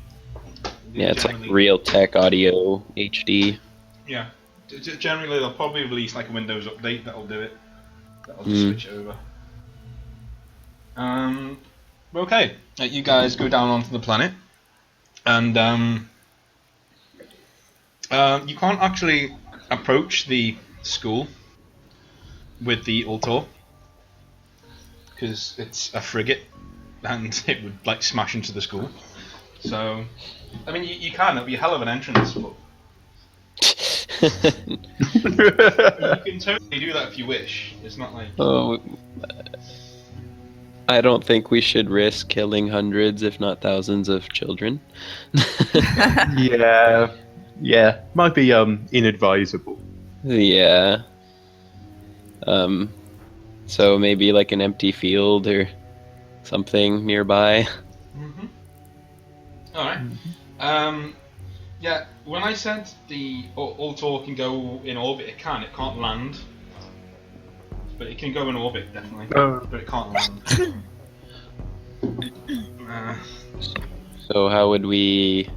Yeah, it's like Realtek Audio HD. Yeah. Generally, they'll probably release like a Windows update that'll do it. That'll just switch it over. Okay. You guys go down onto the planet, and you can't actually approach the school with the Ultor because it's a frigate, and it would like smash into the school. So, I mean, you can. It'll be a hell of an entrance, but you can totally do that if you wish. It's not like. Oh, I don't think we should risk killing hundreds, if not thousands, of children. Yeah, might be inadvisable. Yeah. So maybe like an empty field or something nearby. All right. Yeah. When I said the Ultor can go in orbit, it can. It can't land, but it can go in orbit definitely. But it can't land. So how would we?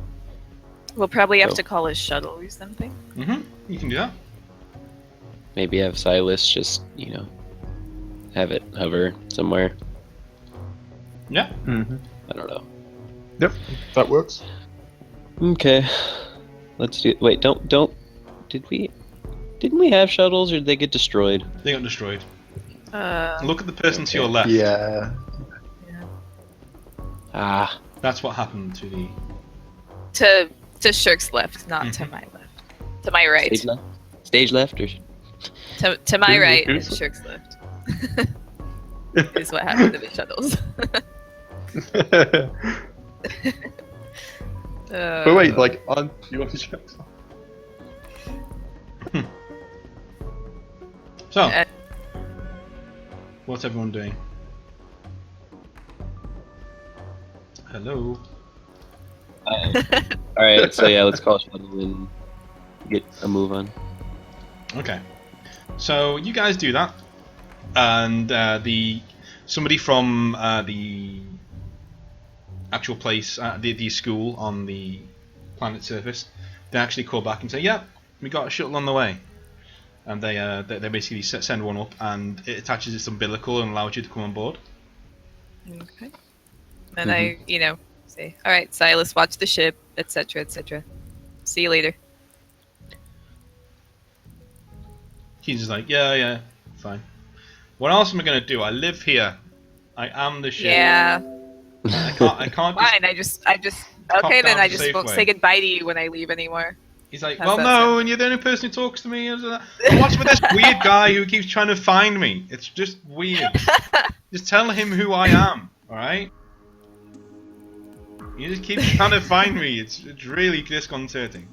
We'll probably have So- to call his shuttle or something. You can do that. Maybe have Silas just have it hover somewhere. Yeah. Mm-hmm. I don't know. Yep, that works. Okay, let's do. Wait, don't. Didn't we have shuttles, or did they get destroyed? They got destroyed. Uh, Look at the person to your left. Yeah. Ah, That's what happened to the. to Shirk's left, not to my left. To my right. stage left. Stage left, or To my right and who's- Shirk's left. Is what happened to the shuttles. But wait, like, you want to check? So, Uh, what's everyone doing? Hello. all right. So yeah, let's call shuttle and get a move on. Okay. So you guys do that, and somebody from the actual place, the school on the planet surface, they actually call back and say, "Yep, we got a shuttle on the way," and they basically send one up, and it attaches its umbilical and allows you to come on board. Okay. And I, say, all right, Silas, watch the ship, etc., etc. See you later. He's just like, yeah, fine. What else am I gonna do? I live here. I am the ship. Yeah. I can't. Fine. I just. Okay, then down I to just won't Safeway. say goodbye to you when I leave anymore. He's like, How's well, that no, sound? and you're the only person who talks to me. What's with this weird guy who keeps trying to find me? It's just weird. Just tell him who I am, all right? You just keep trying to find me. It's really disconcerting.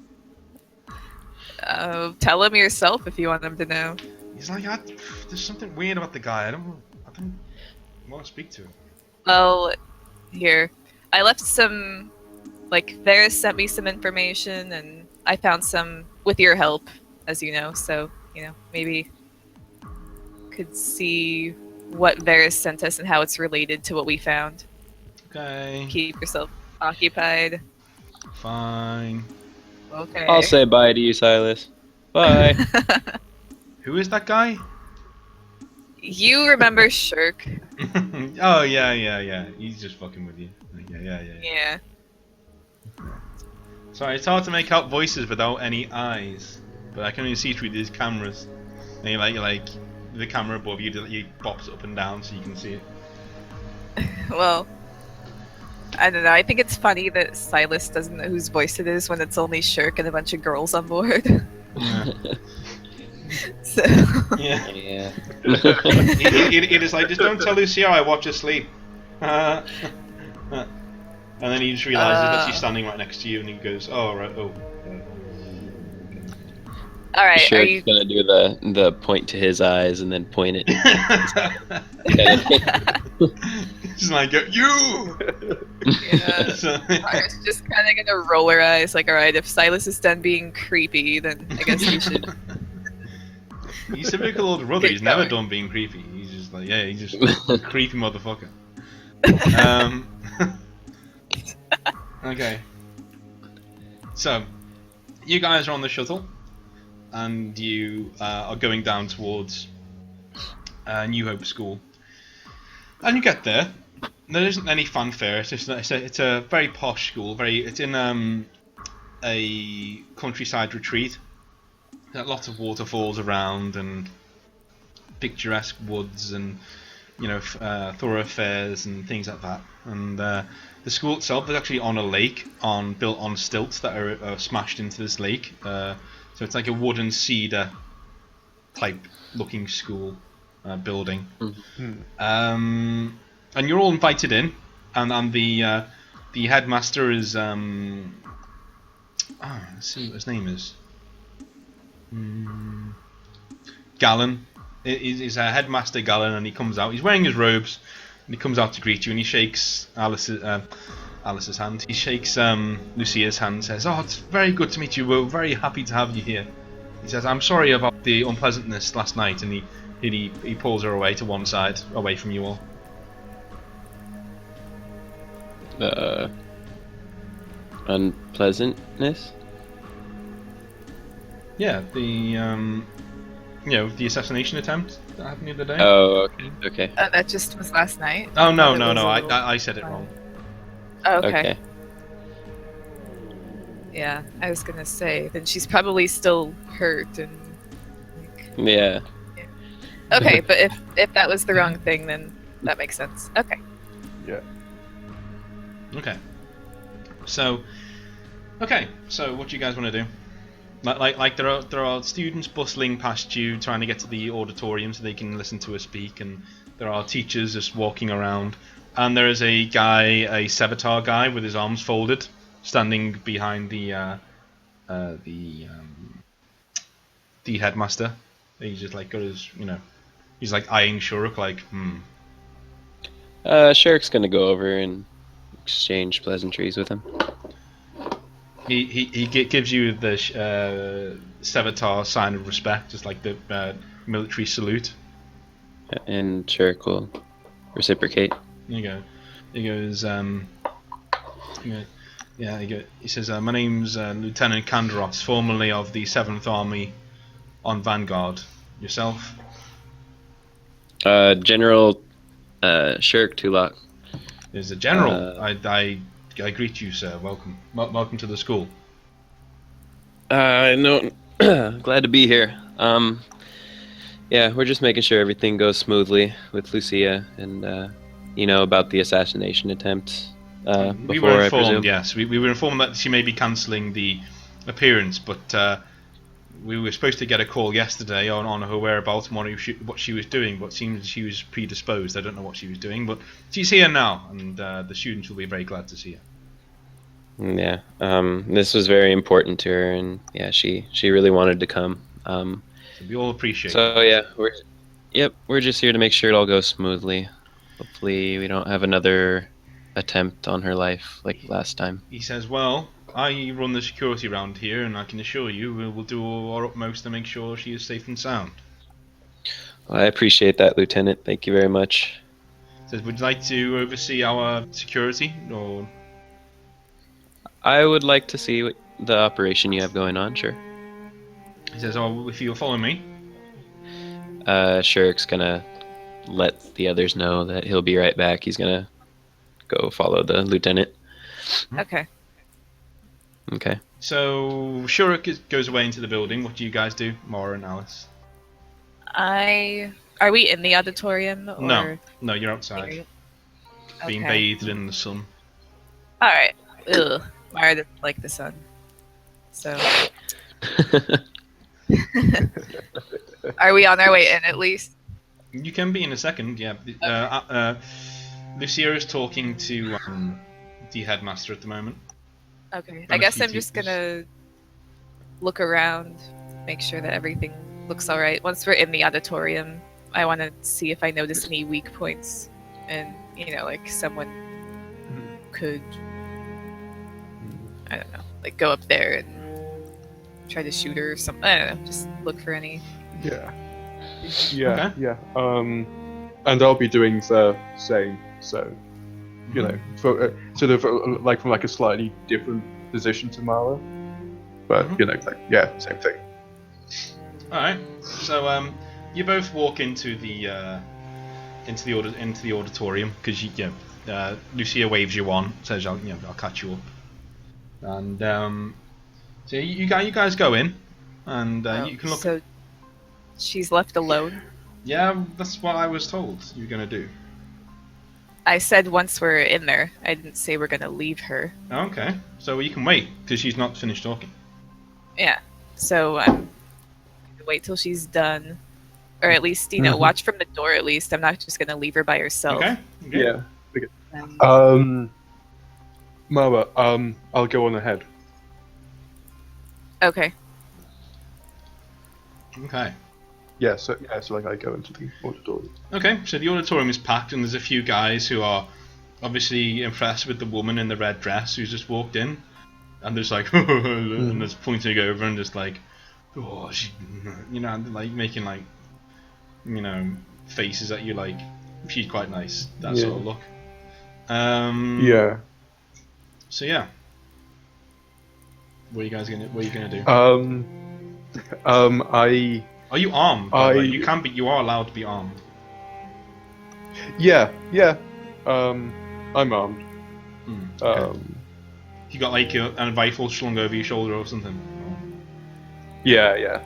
Tell him yourself if you want him to know. He's like, there's something weird about the guy. I don't want to speak to him. Well, here. I left some like Varys sent me some information, and I found some with your help, as you know. So maybe could see what Varys sent us and how it's related to what we found. Okay. Keep yourself occupied. Fine. Okay. I'll say bye to you, Silas. Bye. Who is that guy? You remember Shirk? Oh yeah. He's just fucking with you. Yeah. Yeah. Sorry, it's hard to make out voices without any eyes, but I can only see through these cameras. And you like the camera above you, you bops up and down so you can see it. Well, I don't know. I think it's funny that Silas doesn't know whose voice it is when it's only Shirk and a bunch of girls on board. Yeah. So. Yeah. Yeah. It is like, just don't tell Lucia I watch her sleep. And then he just realizes that she's standing right next to you, and he goes, "Oh right, oh." All right. Sure, Are it's you? gonna do the point to his eyes and then point it. She's like, "You." Yeah. So- Ara's just kind of gonna roll her eyes, like, all right, if Silas is done being creepy, then I guess we should. He's a typical older brother. Keep He's never going. done being creepy. He's just like, yeah, he's just a creepy motherfucker. Okay. So, you guys are on the shuttle, and you are going down towards New Hope School. And you get there. There isn't any fanfare. It's a very posh school. It's in a countryside retreat. There are lots of waterfalls around and picturesque woods and thoroughfares and things like that. And the school itself is actually on a lake, built on stilts that are smashed into this lake. So it's like a wooden cedar type looking school building. Mm-hmm. And you're all invited in, and the headmaster is let's see what his name is. Gallon. He's a headmaster Gallon, and he comes out. He's wearing his robes, and he comes out to greet you, and he shakes Alice's hand. He shakes Lucia's hand and says, "Oh, it's very good to meet you. We're very happy to have you here." He says, "I'm sorry about the unpleasantness last night," and he pulls her away to one side, away from you all. Unpleasantness? Yeah, the assassination attempt that happened the other day. Oh, okay. That just was last night. Oh no, It no, was no! a I little- I said it wrong. Oh, okay. Okay. Yeah, I was gonna say. Then she's probably still hurt and. Like... Yeah. Okay, but if that was the wrong thing, then that makes sense. Okay. Okay. So what do you guys want to do? Like there are students bustling past you trying to get to the auditorium so they can listen to her speak, and there are teachers just walking around, and there is a Sevatar guy with his arms folded, standing behind the headmaster. He's just like got his he's like eyeing Shuruk like Shirk's gonna go over and exchange pleasantries with him. He gives you the Sevatar sign of respect, just like the military salute. And Shirk will reciprocate. There you go. He goes, he says, "My name's Lieutenant Kandros, formerly of the 7th Army on Vanguard. Yourself?" General Shirk Tulak. There's a general. I greet you, sir. Welcome to the school. No, glad to be here. Yeah, we're just making sure everything goes smoothly with Lucia and, about the assassination attempt. We Before, were I informed, presume. yes. We were informed that she may be cancelling the appearance, but we were supposed to get a call yesterday on her whereabouts and what she was doing, but it seems she was predisposed. I don't know what she was doing, but she's here now, and the students will be very glad to see her. Yeah, this was very important to her, and yeah, she really wanted to come. So we all appreciate it. So yeah, we're just here to make sure it all goes smoothly. Hopefully, we don't have another attempt on her life like last time. He says, "Well, I run the security around here, and I can assure you we will do our utmost to make sure she is safe and sound." Well, I appreciate that, Lieutenant. Thank you very much. He says, "Would you like to oversee our security, or?" I would like to see what the operation you have going on, sure. He says, "Oh, if you'll follow me." Shirk's gonna let the others know that he'll be right back. He's gonna go follow the lieutenant. Okay. Okay. So Shurek goes away into the building. What do you guys do, Mara and Alice? Are we in the auditorium or? No, you're outside, being Okay. bathed in the sun. All right. Ugh. Mara doesn't like the sun. So, are we on our way in at least? You can be in a second, yeah. Lucia is talking to the headmaster at the moment. Okay. Got I a guess few I'm just pupils. gonna look around, make sure that everything looks all right. Once we're in the auditorium, I want to see if I notice any weak points, and like someone could, I don't know, like go up there and try to shoot her or something. I don't know. Just look for any. Yeah. Okay. Yeah. And I'll be doing the same. So, for sort of like from like a slightly different position to Mara, but same thing. All right. So you both walk into the auditorium because Lucia waves you on, says I'll catch you up, and so you guys go in, and you can look. So she's left alone. Yeah, that's what I was told you were gonna do. I said once we're in there. I didn't say we're gonna leave her. Okay, so you can wait because she's not finished talking. Yeah. So I'm gonna wait till she's done, or at least watch from the door. At least I'm not just gonna leave her by herself. Okay. Yeah. Okay. Um, Mara, I'll go on ahead. okay. Okay. So like I go into the auditorium. Okay, so the auditorium is packed, and there's a few guys who are obviously impressed with the woman in the red dress who's just walked in, and there's like, and there's pointing over and just like, oh, she, like making like, faces at you like she's quite nice, that sort of look. Yeah. So yeah, what are you gonna do? Are you armed? By the way? You can be. You are allowed to be armed. Yeah. I'm armed. Okay. You got like a rifle slung over your shoulder or something. Yeah.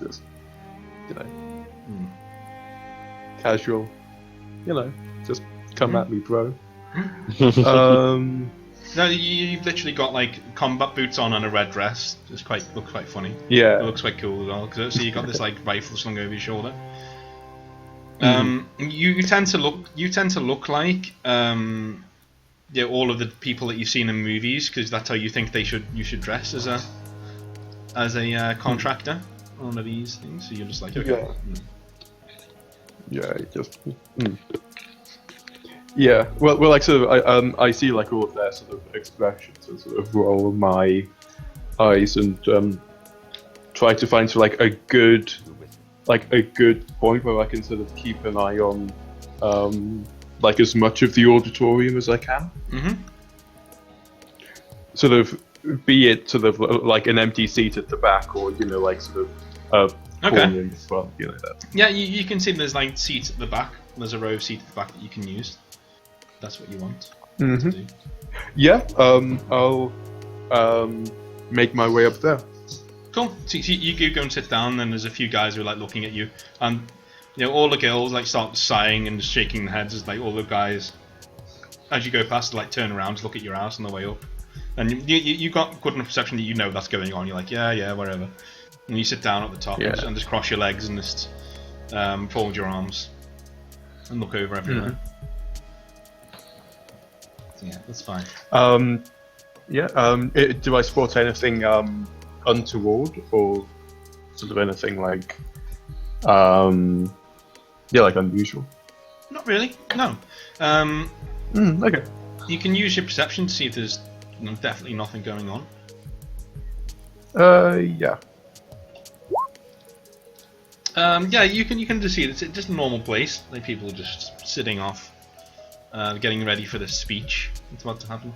Just casual. Just come at me, bro. No, you've literally got like combat boots on and a red dress. Looks quite funny. Yeah. It looks quite cool as well. So you got this like rifle slung over your shoulder. You tend to look like all of the people that you've seen in movies, because that's how you think you should dress as a contractor on one of these things. So you're just like, okay. Yeah. Yeah, well, like sort of, I see like all of their sort of expressions and sort of roll my eyes and try to find sort of like a good point where I can sort of keep an eye on like as much of the auditorium as I can. Sort of, be it sort of like an empty seat at the back, or like sort of a corner in the front, that. Yeah, you can see there's like seats at the back. There's a row of seats at the back that you can use. That's what you want to do. Yeah, I'll make my way up there. Cool. So you go and sit down, and there's a few guys who are like looking at you, and all the girls like start sighing and just shaking their heads as like all the guys, as you go past, like turn around to look at your house on the way up, and you got good enough perception that that's going on. You're like, yeah, whatever, and you sit down at the top and just cross your legs and just fold your arms and look over everywhere. Yeah, that's fine. Do I spot anything untoward, or sort of anything like like unusual? Not really. No. Okay. You can use your perception to see if there's definitely nothing going on. Yeah. Yeah, you can just see it's just a normal place. Like people are just sitting off, getting ready for the speech that's about to happen.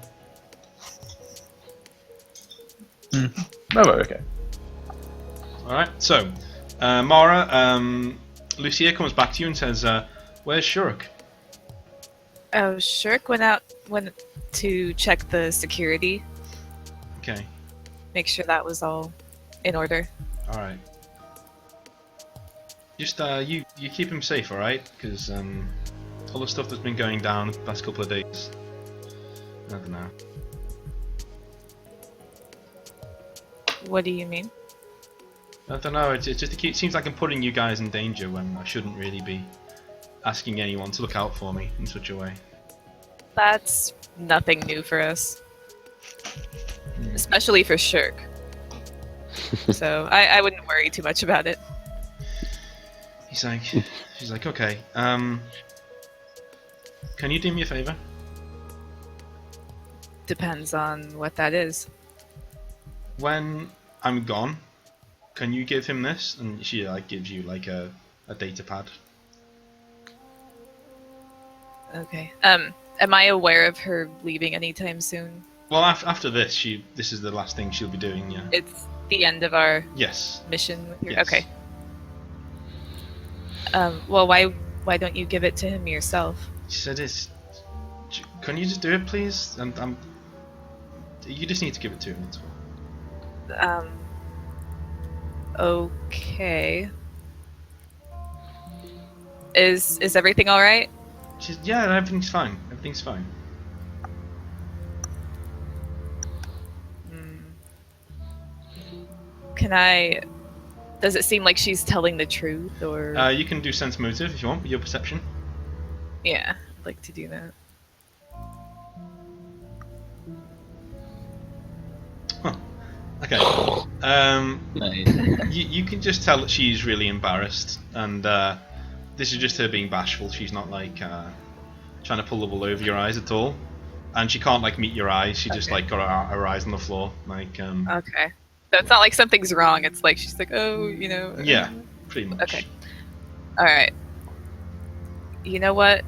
No, okay. All right. So, Mara, Lucia comes back to you and says, "Where's Shurk?" Oh, Shirk went to check the security, Okay. make sure that was all in order. All right. Just you keep him safe, all right? Because all the stuff that's been going down the past couple of days. I don't know. What do you mean? I don't know. It just it seems like I'm putting you guys in danger when I shouldn't really be asking anyone to look out for me in such a way. That's nothing new for us, especially for Shirk. So I wouldn't worry too much about it. She's like, okay. Can you do me a favor? Depends on what that is. When I'm gone, can you give him this? And she like gives you like a data pad. Okay. Am I aware of her leaving anytime soon? Well, after this, this is the last thing she'll be doing. Yeah. It's the end of our Yes. mission with her. Yes. Okay. Well, why don't you give it to him yourself? She said, can you just do it, please? You just need to give it to him. That's all. Okay. Is everything all right? Yeah, everything's fine. Everything's fine. Can I? Does it seem like she's telling the truth, or? You can do sense motive if you want with your perception. Yeah, I'd like to do that. Huh. Okay. Nice. You can just tell that she's really embarrassed, and this is just her being bashful. She's not like trying to pull the wool over your eyes at all, and she can't like meet your eyes. She just like got her eyes on the floor, like. Okay. So it's not like something's wrong. It's like she's like, oh, you know. Yeah, pretty much. Okay. All right. You know what?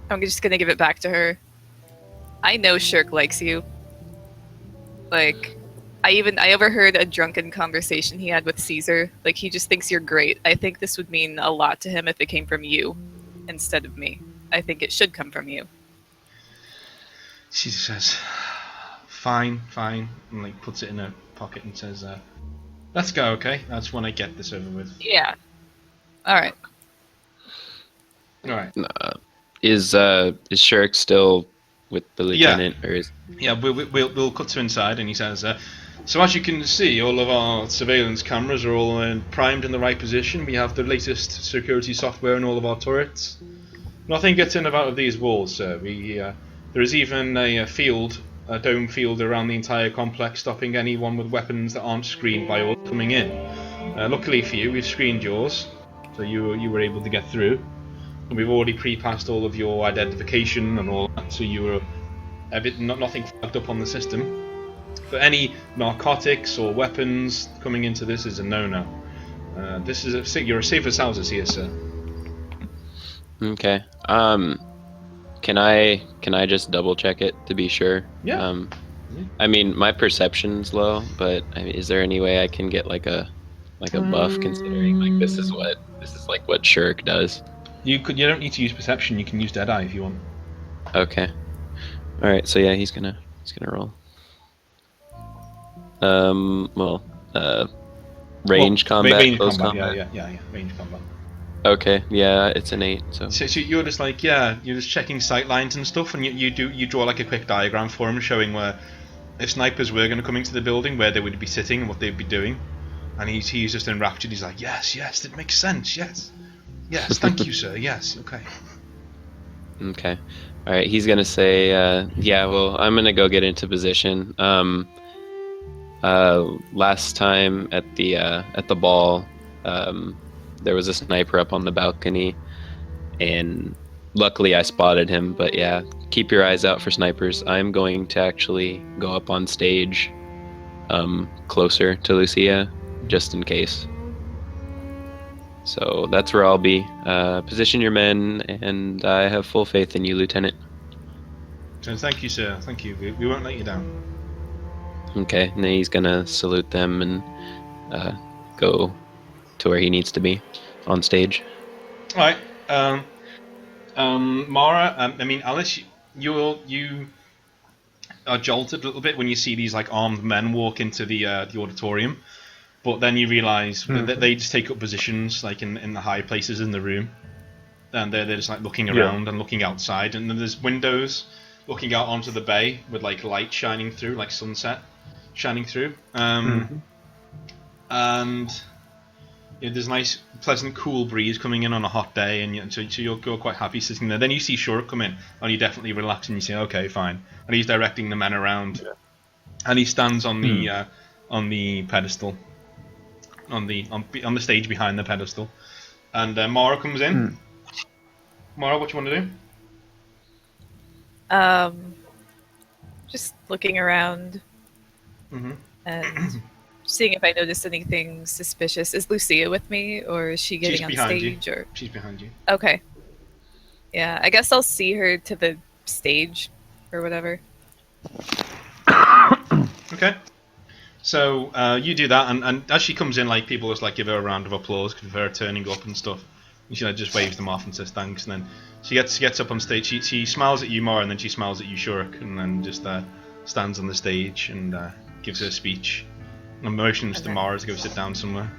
I'm just gonna give it back to her. I know Shirk likes you. Like, I overheard a drunken conversation he had with Caesar. Like, he just thinks you're great. I think this would mean a lot to him if it came from you instead of me. I think it should come from you. She says, fine, and like puts it in her pocket and says, let's go, okay? That's when I get this over with. Yeah. All right. All right. Is Shirk still with the lieutenant, or is? Yeah, we'll cut to inside, and he says, so as you can see, all of our surveillance cameras are all primed in the right position. We have the latest security software in all of our turrets. Nothing gets in or out of these walls, sir. There is even a dome field around the entire complex, stopping anyone with weapons that aren't screened by us coming in. Luckily for you, we've screened yours, so you were able to get through. And we've already pre-passed all of your identification and all that, so you were nothing flagged up on the system. But any narcotics or weapons coming into this is a no-no. You're as safe as houses here, sir. Okay. Can I just double check it to be sure? Yeah. I mean, my perception's low, but I mean, is there any way I can get like a buff, considering like this is like what Shirk does? You don't need to use perception. You can use Deadeye if you want. Okay. All right. So yeah, he's gonna roll. Range combat. Range close combat. Yeah. Range combat. Okay. Yeah, it's an 8. So you're just like, you're just checking sight lines and stuff, and you draw like a quick diagram for him showing where if snipers were going to come into the building, where they would be sitting and what they'd be doing, and he's just enraptured. He's like, yes, it makes sense. Yes, thank you, sir. Yes, okay. Okay. All right. He's gonna say, yeah. Well, I'm gonna go get into position. Last time at the ball, there was a sniper up on the balcony, and Luckily, I spotted him, but yeah, keep your eyes out for snipers. I'm going to actually go up on stage, closer to Lucia, just in case. So that's where I'll be. Position your men, and I have full faith in you, Lieutenant. So thank you, sir. Thank you. We won't let you down. Okay, and then he's gonna salute them and go to where he needs to be on stage. All right. Mara. I mean, Alice. You are jolted a little bit when you see these like armed men walk into the auditorium, but then you realise that they just take up positions like in the high places in the room, and they're just like looking around and looking outside, and then there's windows looking out onto the bay with like light shining through, like sunset shining through, and there's a nice, pleasant, cool breeze coming in on a hot day, and so you're quite happy sitting there. Then you see Shura come in, and you definitely relax, and you say, "Okay, fine." And he's directing the men around, and he stands on the pedestal, on the stage behind the pedestal, and Mara comes in. Mara, what you want to do? Just looking around Mm-hmm. and seeing if I notice anything suspicious. Is Lucia with me, or is she getting on stage? You. Or She's behind you. okay, yeah, I guess I'll see her to the stage or whatever. Okay. So you do that, and as she comes in, like people just like give her a round of applause for her turning up and stuff. And she like, just waves them off and says thanks, and then she gets up on stage. She smiles at you more, and then she smiles at you, Shuruk, and then just stands on the stage and gives her a speech. And motions to Mara to go sit down somewhere.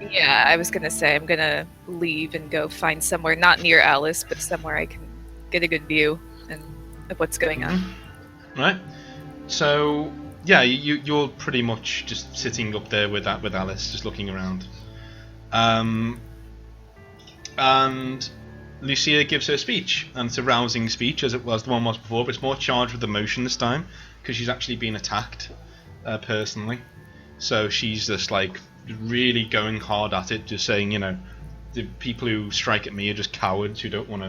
Yeah, I was gonna say I'm gonna leave and go find somewhere not near Alice, but somewhere I can get a good view of what's going on. Right. So yeah, you're pretty much just sitting up there with Alice, just looking around. And Lucia gives her speech, and it's a rousing speech as it was the one was before, but it's more charged with emotion this time because she's actually been attacked personally. So she's just like really going hard at it, just saying, the people who strike at me are just cowards who don't want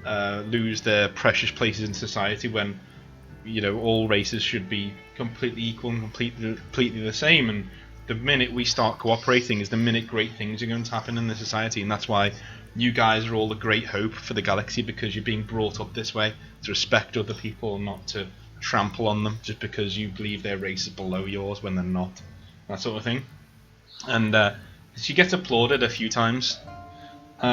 to lose their precious places in society when all races should be completely equal and completely the same. And the minute we start cooperating is the minute great things are going to happen in the society, and that's why you guys are all the great hope for the galaxy, because you're being brought up this way to respect other people, not to trample on them just because you believe their race is below yours when they're not. That sort of thing. And she gets applauded a few times. So,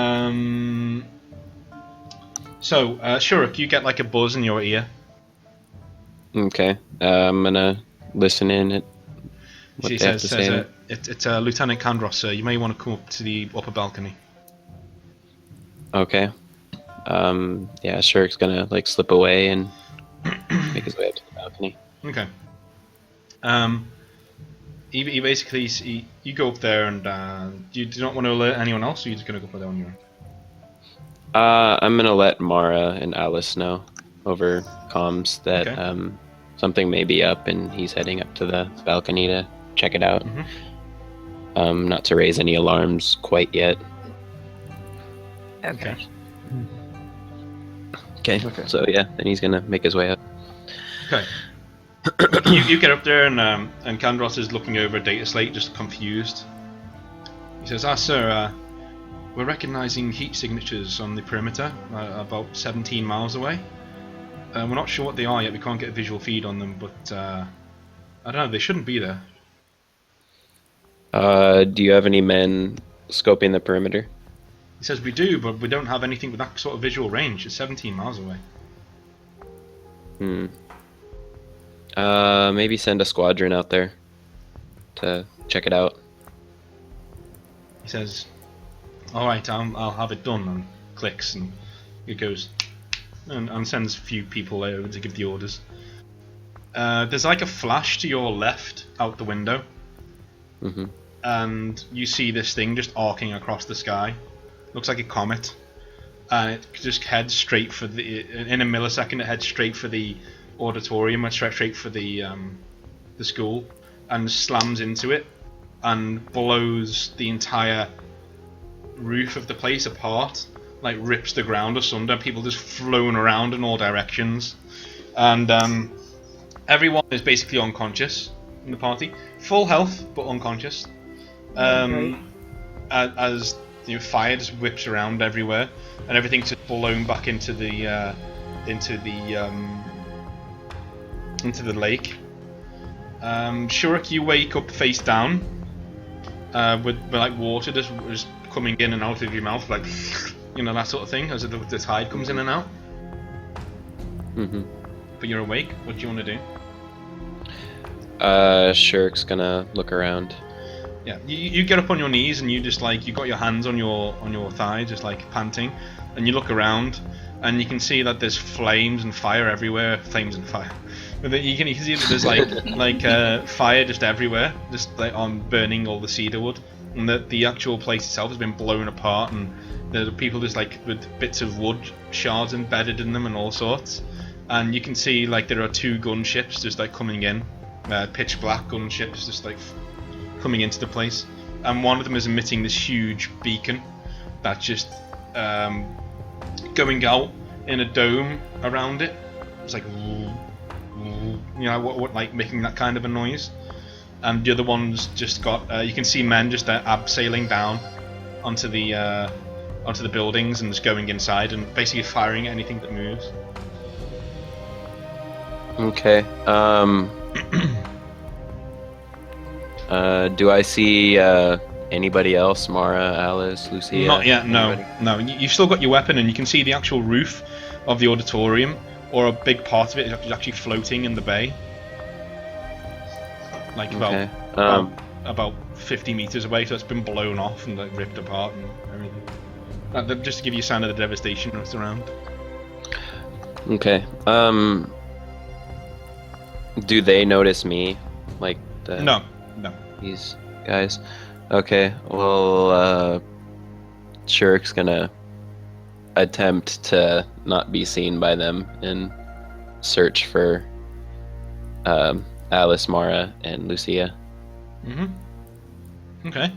Shuruk, you get like a buzz in your ear. Okay, I'm gonna listen in at what She they have to say. It's Lieutenant Kandros, sir. You may want to come up to the upper balcony. Okay. Yeah, Shurik's gonna like slip away and make his way up to the balcony. Okay. He basically you go up there and you do not want to alert anyone else, or you're just gonna go up there on your own. I'm gonna let Mara and Alice know over comms that something may be up, and he's heading up to the balcony to check it out. Not to raise any alarms quite yet. Okay. Okay. So yeah, then he's gonna make his way up. Okay. you get up there and Kandros is looking over a data slate, just confused. He says, sir, we're recognizing heat signatures on the perimeter, about 17 miles away. We're not sure what they are yet, we can't get a visual feed on them, but I don't know, they shouldn't be there. Do you have any men scoping the perimeter? He says, we do, but we don't have anything with that sort of visual range. It's 17 miles away. Maybe send a squadron out there to check it out. He says, alright, I'll have it done, and clicks, and it goes, and sends a few people over to give the orders. There's like a flash to your left out the window, and you see this thing just arcing across the sky. Looks like a comet, and it just heads straight for in a millisecond it heads straight for the auditorium, straight for the school, and slams into it and blows the entire roof of the place apart. like rips the ground asunder. People just flown around in all directions, and everyone is basically unconscious in the party. Full health, but unconscious. Right. As fire just whips around everywhere, and everything's just blown back into the lake. Shurik, you wake up face down, with like water just coming in and out of your mouth, like that sort of thing, as the tide comes in and out. Mm-hmm. But you're awake. What do you want to do? Shirk's gonna look around. Yeah, you get up on your knees and you just like you got your hands on your thigh, just like panting, and you look around and you can see that there's flames and fire everywhere. Flames and fire. But then you can see that there's like fire just everywhere, just like on burning all the cedar wood, and that the actual place itself has been blown apart, and there are people just like with bits of wood shards embedded in them and all sorts. And you can see like there are 2 gunships just like coming in, pitch black gunships just like coming into the place, and one of them is emitting this huge beacon that's just going out in a dome around it. It's like what like making that kind of a noise. And the other one's just got you can see men just abseiling down onto the buildings and just going inside and basically firing at anything that moves. Okay. Do I see anybody else? Mara, Alice, Lucia? Not yet. No, anybody? no. You've still got your weapon, and you can see the actual roof of the auditorium, or a big part of it is actually floating in the bay, like Okay. about 50 meters away. So it's been blown off and like ripped apart and everything. Just to give you a sign of the devastation that's around. Okay. Do they notice me? Like No. these guys? Okay. Well, Shurik's gonna attempt to not be seen by them and search for Alice, Mara, and Lucia. Okay.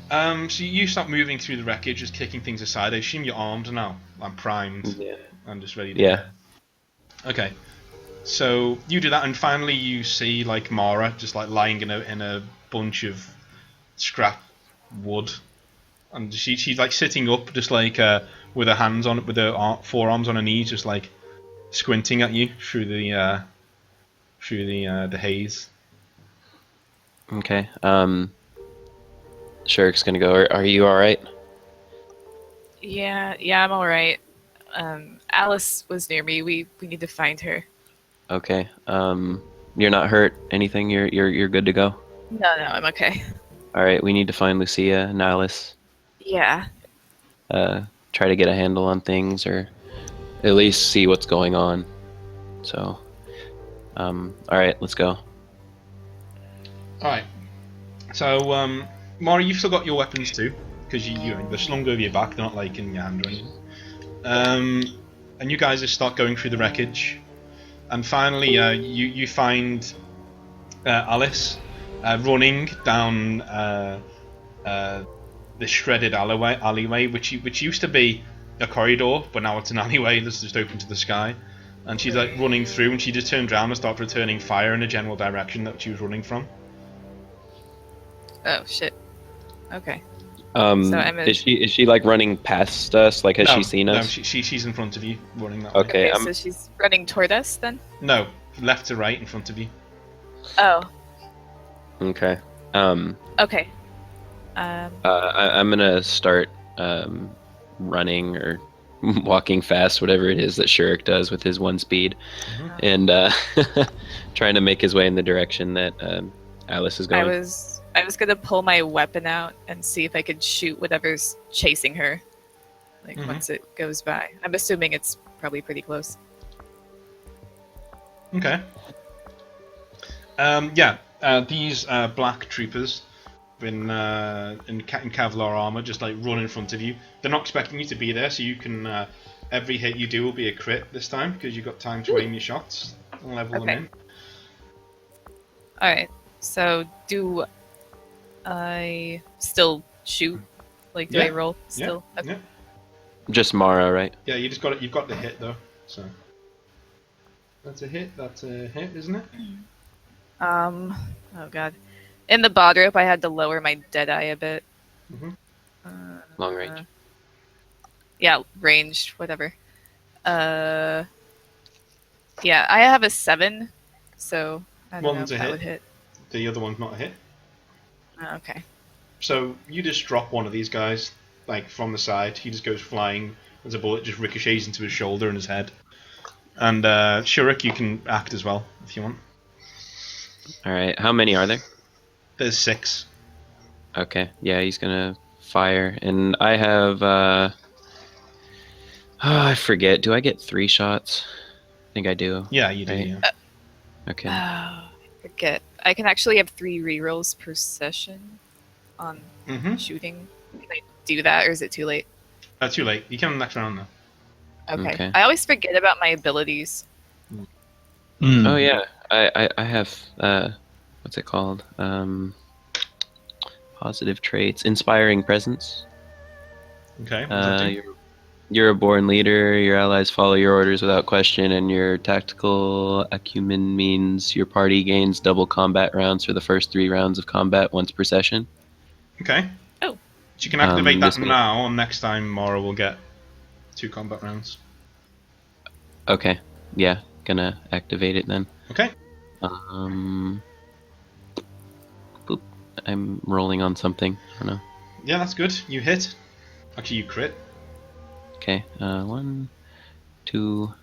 So you start moving through the wreckage, just kicking things aside. I assume you're armed now. I'm primed. Yeah. I'm just ready to Yeah. go. Okay. So you do that, and finally you see like Mara just like lying in a bunch of scrap wood, and she's like sitting up, just like with her hands on with her forearms on her knees, just like squinting at you through the haze. Okay. Shurik's gonna go. Are you all right? Yeah, I'm all right. Alice was near me. We need to find her. Okay. You're not hurt? Anything? You're good to go? No, I'm okay. All right. We need to find Lucia and Alice. Yeah. Try to get a handle on things, or at least see what's going on. So, all right. Let's go. All right. So Mara, you've still got your weapons too, because they're slung over your back. They're not like in your hand or anything. And you guys just start going through the wreckage. And finally, you find Alice running down the shredded alleyway, which used to be a corridor, but now it's an alleyway that's just open to the sky. And she's like running through, and she just turns around and starts returning fire in the general direction that she was running from. Oh shit. Okay. Is she like running past us? Like, has she seen us? No, she's in front of you, running that Okay. So she's running toward us then? No, left to right in front of you. Oh. Okay. Okay. I'm gonna start running or walking fast, whatever it is that Shurik does with his 1 speed, and trying to make his way in the direction that Alice is going. I was gonna pull my weapon out and see if I could shoot whatever's chasing her. Like once it goes by. I'm assuming it's probably pretty close. Okay. These black troopers in Kevlar armor, just like run in front of you. They're not expecting you to be there, so you can every hit you do will be a crit this time because you've got time to aim your shots and level them in. All right. So do I still shoot? Like, do I roll still? Yeah. Okay. Just Mara, right? Yeah, you just got it. You've got the hit though. So that's a hit. That's a hit, isn't it? Oh god. In the bod rope, I had to lower my Deadeye a bit. Mm-hmm. Long range. Yeah, ranged, whatever. Yeah, I have a 7, so I don't know One's if a that hit. would hit. The other one's not a hit. Okay. So you just drop one of these guys, like from the side. He just goes flying as a bullet just ricochets into his shoulder and his head. And Shurik, you can act as well if you want. All right. How many are there? There's 6. Okay. Yeah, he's gonna fire, and I have. I forget. Do I get 3 shots? I think I do. Yeah, you do. Right. Yeah. Okay. Oh, I forget. I can actually have 3 rerolls per session on Mm-hmm. shooting. Can I do that, or is it too late? Too late. You can next round though. Okay. Okay. I always forget about my abilities. Oh yeah, I have what's it called? Positive traits, inspiring presence. Okay. What does that do? You're a born leader. Your allies follow your orders without question, and your tactical acumen means your party gains double combat rounds for the first 3 rounds of combat once per session. Okay. Oh. So you can activate that this means- now, and next time Mara will get 2 combat rounds. Okay, yeah, gonna activate it then. Okay. Boop. I'm rolling on something. I don't know. Yeah, that's good. You hit. Actually, you crit. Okay, 1, 2.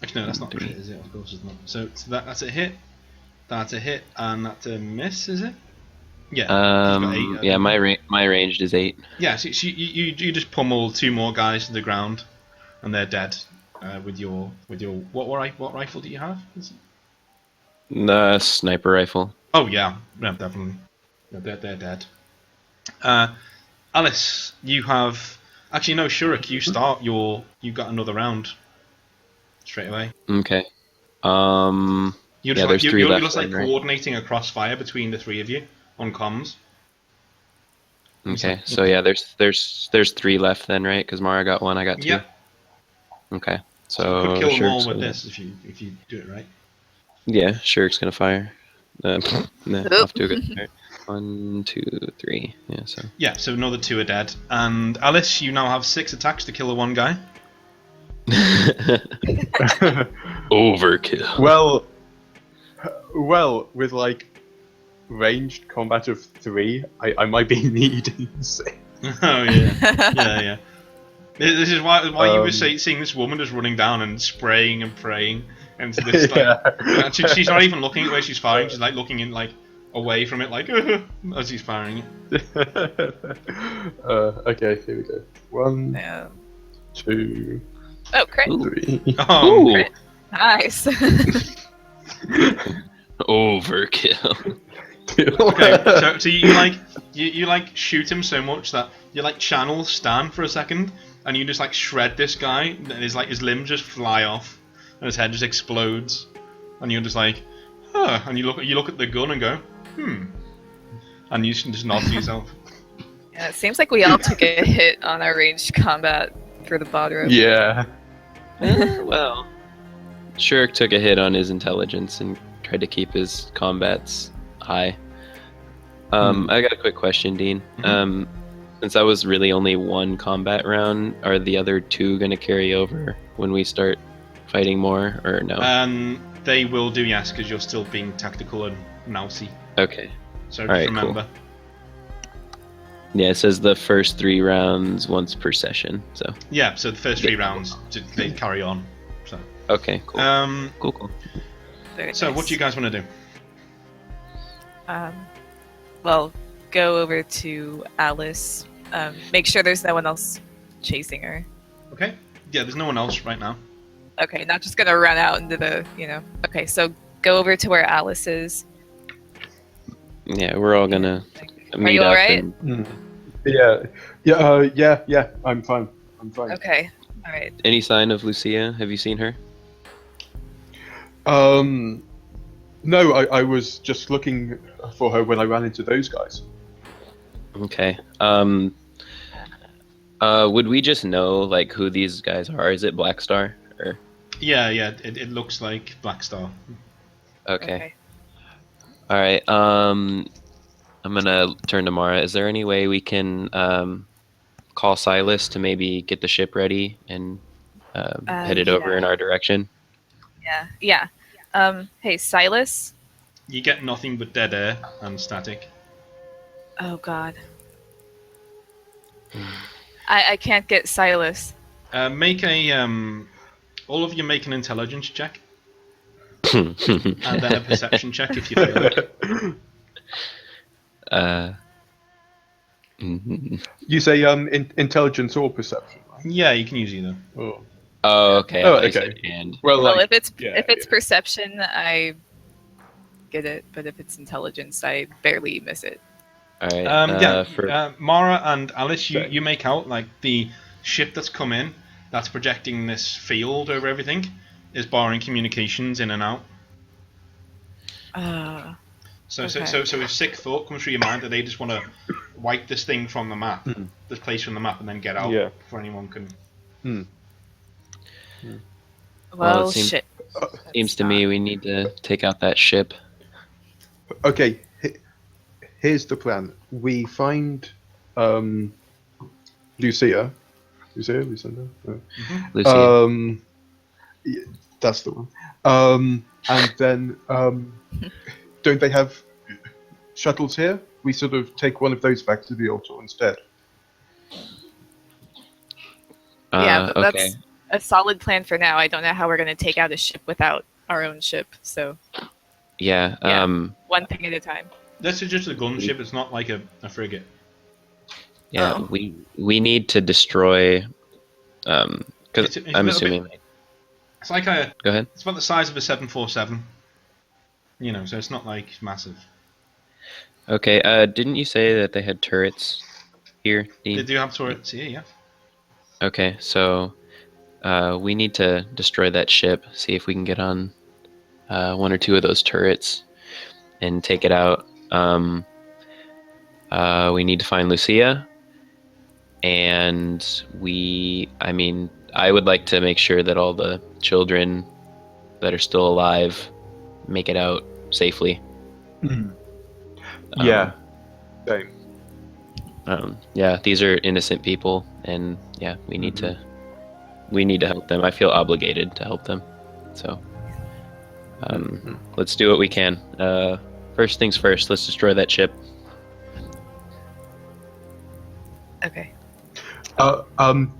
Actually, no, that's not a 3. crit, is it? Of course it's not. So that's a hit. That's a hit, and that's a miss, is it? Yeah. He's got 8, Yeah, my ranged is 8. Yeah, so you just pummel 2 more guys to the ground, and they're dead. With your what rifle do you have? The sniper rifle. Oh yeah, definitely. Yeah, they're dead. Alice, you have actually no, Shurik, you start you got another round straight away. Okay. You're Yeah, just there's 3 you're left. just like then, right? coordinating a crossfire between the 3 of you on comms. Okay, so yeah, there's 3 left then, right? Because Mara got 1, I got 2. Yeah. Okay, So you could so kill them all Shirk's with gonna- this if you do it right. Yeah, Shirk's gonna fire. Nah, Oop. off to a good start. 1, 2, 3. Yeah, so. Yeah, so another 2 are dead. And Alice, you now have 6 attacks to kill the 1 guy. Overkill. Well, with like ranged combat of 3, I might be needing 6. Oh yeah, yeah. This is why you were Um, seeing this woman just running down and spraying and praying into this. Like, Yeah. she's not even looking at where she's firing. She's like looking in like away from it, like as he's firing it. Okay, here we go. 1, Yeah. 2, Oh, crit. Ooh. 3. Oh, Ooh. Crit. Nice. Overkill. okay. So you like shoot him so much that you like channel Stan for a second, and you just like shred this guy. And his limbs just fly off, and his head just explodes, and you're just like, huh. And you look at the gun and go, and you just nod to yourself. Yeah, it seems like we all took a hit on our ranged combat for the bod rope. Yeah. Well, Shirk took a hit on his intelligence and tried to keep his combats high. I got a quick question, Dean. Mhm. Since that was really only 1 combat round, are the other 2 going to carry over when we start fighting more, or no? They will do, yes, because you're still being tactical and mousy. Okay. So All just right, remember. Yeah, it says the first 3 rounds once per session. So Yeah, so the first 3 Yeah. rounds they carry on. So okay, cool. Cool. Very so nice. what do you guys want to do? Well, go over to Alice. Make sure there's no one else chasing her. Okay. Yeah, there's no one else right now. Okay, not just gonna run out into the, Okay, so go over to where Alice is. Yeah, we're all gonna Are meet you up. alright? And Yeah, I'm fine. Okay, alright. any sign of Lucia? Have you seen her? No, I was just looking for her when I ran into those guys. Okay. Would we just know like who these guys are? Is it Black Star or? Yeah, it looks like Black Star. Okay. All right. I'm gonna turn to Mara. Is there any way we can call Silas to maybe get the ship ready and head it over in our direction? Yeah. Hey, Silas. You get nothing but dead air and static. Oh God. I can't get Silas. Make a all of you make an intelligence check, and then a perception check if you fail it. You say intelligence or perception, right? Yeah, you can use either. Oh. Oh, okay. Oh, I thought you okay. said and. Well, Well, like, if it's perception, I get it, but if it's intelligence, I barely miss it. All right. Mara and Alice, Okay. you make out like the ship that's come in, that's projecting this field over everything, is barring communications in and out. So if sick thought comes through your mind that they just want to wipe this thing from the map, this place from the map, and then get out before anyone can. Well, it shit. Seems to me we need to take out that ship. okay. Here's the plan. We find Lucia. Lucinda. No. Lucy. Yeah, that's the one. And then don't they have shuttles here? We sort of take one of those back to the altar instead. Yeah, okay. that's a solid plan for now. I don't know how we're going to take out a ship without our own ship. So Yeah. one thing at a time. This is just a gunship. It's not like a frigate. Yeah. Oh. We need to destroy. Because It's I'm a little assuming. It's like a. Go ahead. It's about the size of a 747. You know, so it's not like massive. Okay. Didn't you say that they had turrets here, Dean? They do have turrets here, yeah. Okay. So, we need to destroy that ship. See if we can get on one or two of those turrets and take it out. We need to find Lucia, and I would like to make sure that all the children that are still alive make it out safely. Yeah. Same. Yeah, these are innocent people, and yeah, we need to help them. I feel obligated to help them. So, let's do what we can. First things first, let's destroy that ship. Okay.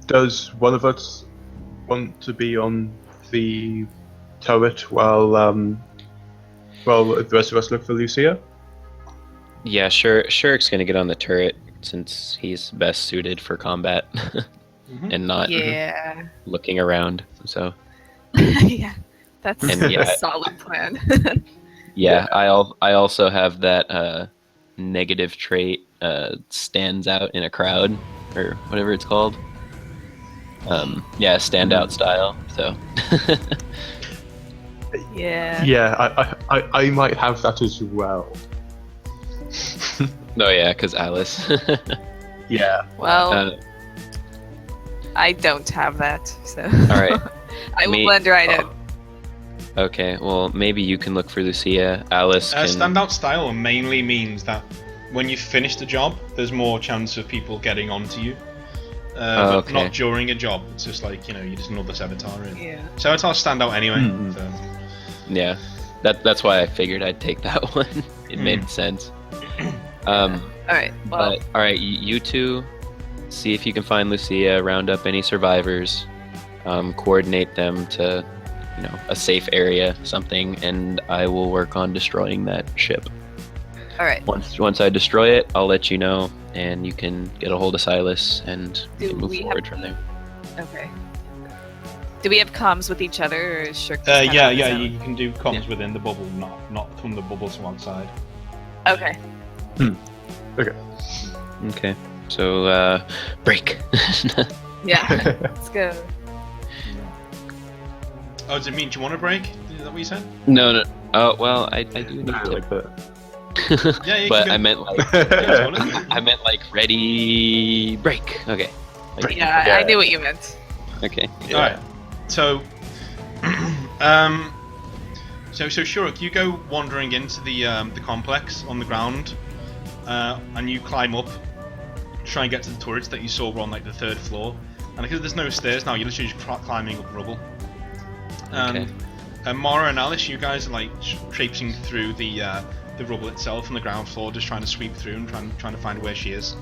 Does one of us want to be on the turret while the rest of us look for Lucia? Yeah, sure. Shurik's gonna get on the turret since he's best suited for combat and not looking around. So Yeah, that's And yeah. a solid plan. yeah, I also have that negative trait stands out in a crowd or whatever it's called. Yeah, standout style. So Yeah. Yeah, I might have that as well. oh yeah, because Alice. Yeah. Well, I don't have that, so. All right. I will blend right in. Okay, well maybe you can look for Lucia. Alice can. Standout style mainly means that when you finish the job, there's more chance of people getting onto you. But okay. not during a job. It's just like, you're just another Savitar. Yeah. Savitars stand out anyway. So. Yeah, that's why I figured I'd take that one. It made sense. All right. Well. But all right, you two, see if you can find Lucia. Round up any survivors. Coordinate them to, a safe area, something, and I will work on destroying that ship. All right. Once I destroy it, I'll let you know, and you can get a hold of Silas and we can move forward from there. Okay. Do we have comms with each other, or is Shirk? Yeah. You can do comms within the bubble, not from the bubbles from outside. Okay. Okay. Okay. So break. Yeah. Let's go. Oh, does it mean do you want to break? Is that what you said? No. Oh well, I do need to. Like that. Yeah, you But can I go. meant like Yeah, I meant like ready break. Okay. Like, Yeah, I knew what you meant. okay. All right. So, so Shuruk, you go wandering into the complex on the ground, and you climb up, try and get to the turrets that you saw were on like the 3rd floor. And because there's no stairs now, you're literally just climbing up rubble. Okay. Mara and Alice, you guys are like traipsing through the rubble itself on the ground floor, just trying to sweep through and trying to find where she is.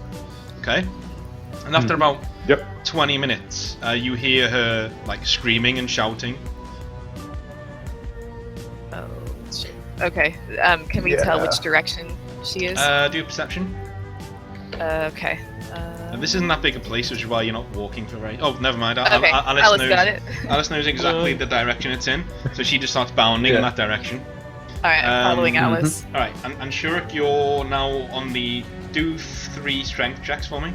Okay. And after about 20 minutes, you hear her like screaming and shouting. Oh shit. Okay. Can we tell which direction she is? Do a perception. Okay. This isn't that big a place, which is why you're not walking for very. Oh, never mind. Okay. Alice got it. Alice knows exactly the direction it's in, so she just starts bounding in that direction. All right, I'm following Alice. All right, and Shuruk, you're now on the do 3 strength checks for me.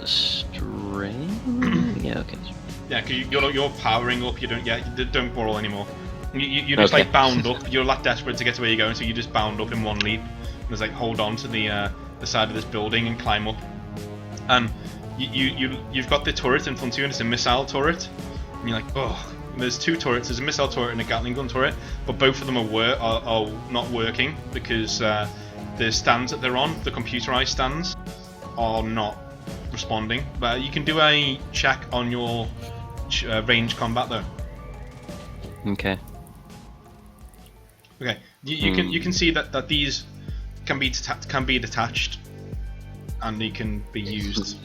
Strength. Yeah. Okay. Yeah, because you're powering up. You don't borrow anymore. You just like bound up. You're like desperate to get to where you're going, so you just bound up in one leap. And just like hold on to the side of this building and climb up. And you've got the turret in front of you, and it's a missile turret. And you're like, oh, there's 2 turrets. There's a missile turret and a Gatling gun turret, but both of them are not working because the stands that they're on, the computerized stands, are not responding. But you can do a check on your range combat though. Okay. Okay, you can see that these can be detached, and they can be used.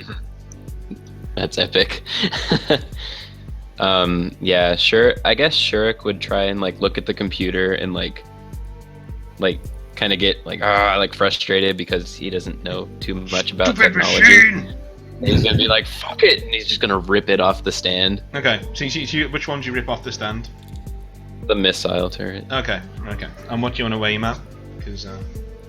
That's epic. Yeah, sure. I guess Shuruk would try and like look at the computer and like kind of get like frustrated because he doesn't know too much about technology. And he's gonna be like, "Fuck it," and he's just gonna rip it off the stand. Okay, so which one do you rip off the stand? The missile turret. Okay. And what do you want to aim at? Because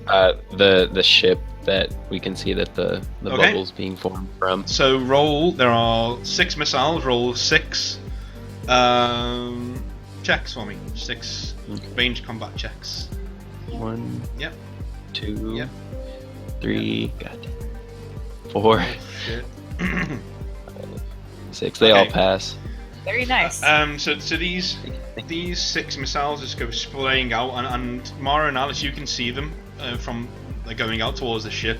the ship that we can see that the bubbles being formed from. So roll. There are 6 missiles. Roll 6 checks for me. 6 range combat checks. 1. Yep. 2. Yep. 3. God. 4. Oh, shit. 6. They all pass. Very nice. So these 6 missiles just go spraying out, and Mara and Alice, you can see them from going out towards the ship,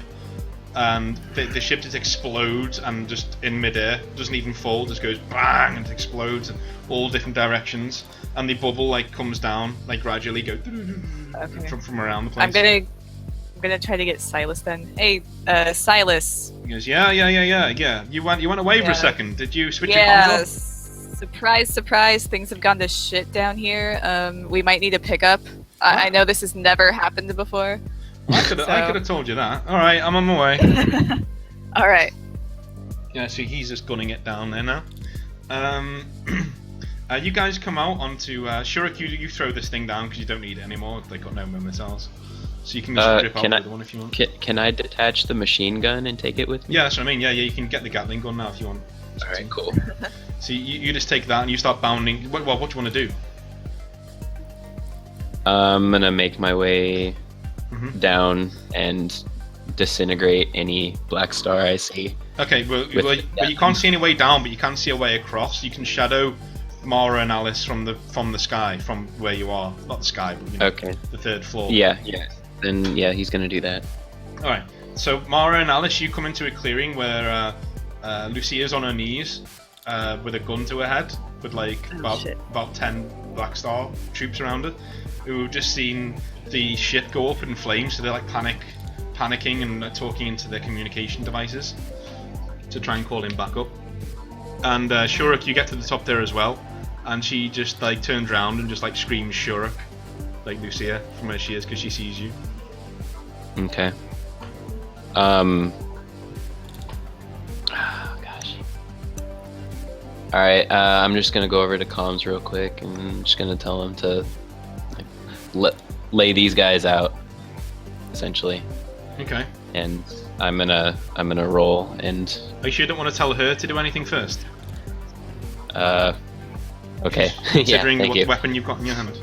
and the ship just explodes, and just in midair, doesn't even fall, just goes bang and explodes in all different directions, and the bubble like comes down, like gradually go from around the place. I'm gonna try to get Silas then. Hey, Silas. He goes, yeah. You went away for a second. Did you switch your comms Yes. Surprise, things have gone to shit down here. We might need a pickup. I know this has never happened before. I could have told you that. Alright, I'm on my way. Alright. Yeah, so he's just gunning it down there now. You guys come out onto Shuruk, you throw this thing down because you don't need it anymore. They've got no more missiles. So you can just rip out the other one if you want. Can I detach the machine gun and take it with me? Yeah, that's what I mean. Yeah, you can get the Gatling gun now if you want. Alright, cool. So you just take that and you start bounding. What do you want to do? I'm gonna make my way down and disintegrate any black star I see. Okay, well you can't see any way down, but you can see a way across. You can shadow Mara and Alice from the sky, from where you are. Not the sky, but the 3rd floor. Yeah. Then he's gonna do that. Alright, so Mara and Alice, you come into a clearing where Lucia's on her knees with a gun to her head, with like about 10 Black Star troops around her, who've just seen the ship go up in flames, so they're like panicking and talking into their communication devices to try and call him back up. And Shuruk, you get to the top there as well, and she just like turns around and just like screams Shuruk, like Lucia, from where she is, because she sees you. Okay. Alright, I'm just gonna go over to comms real quick, and I'm just gonna tell him to lay these guys out, essentially. Okay. And I'm gonna roll and. Are you sure you don't want to tell her to do anything first? Okay. Considering yeah, what weapon you've got in your hand.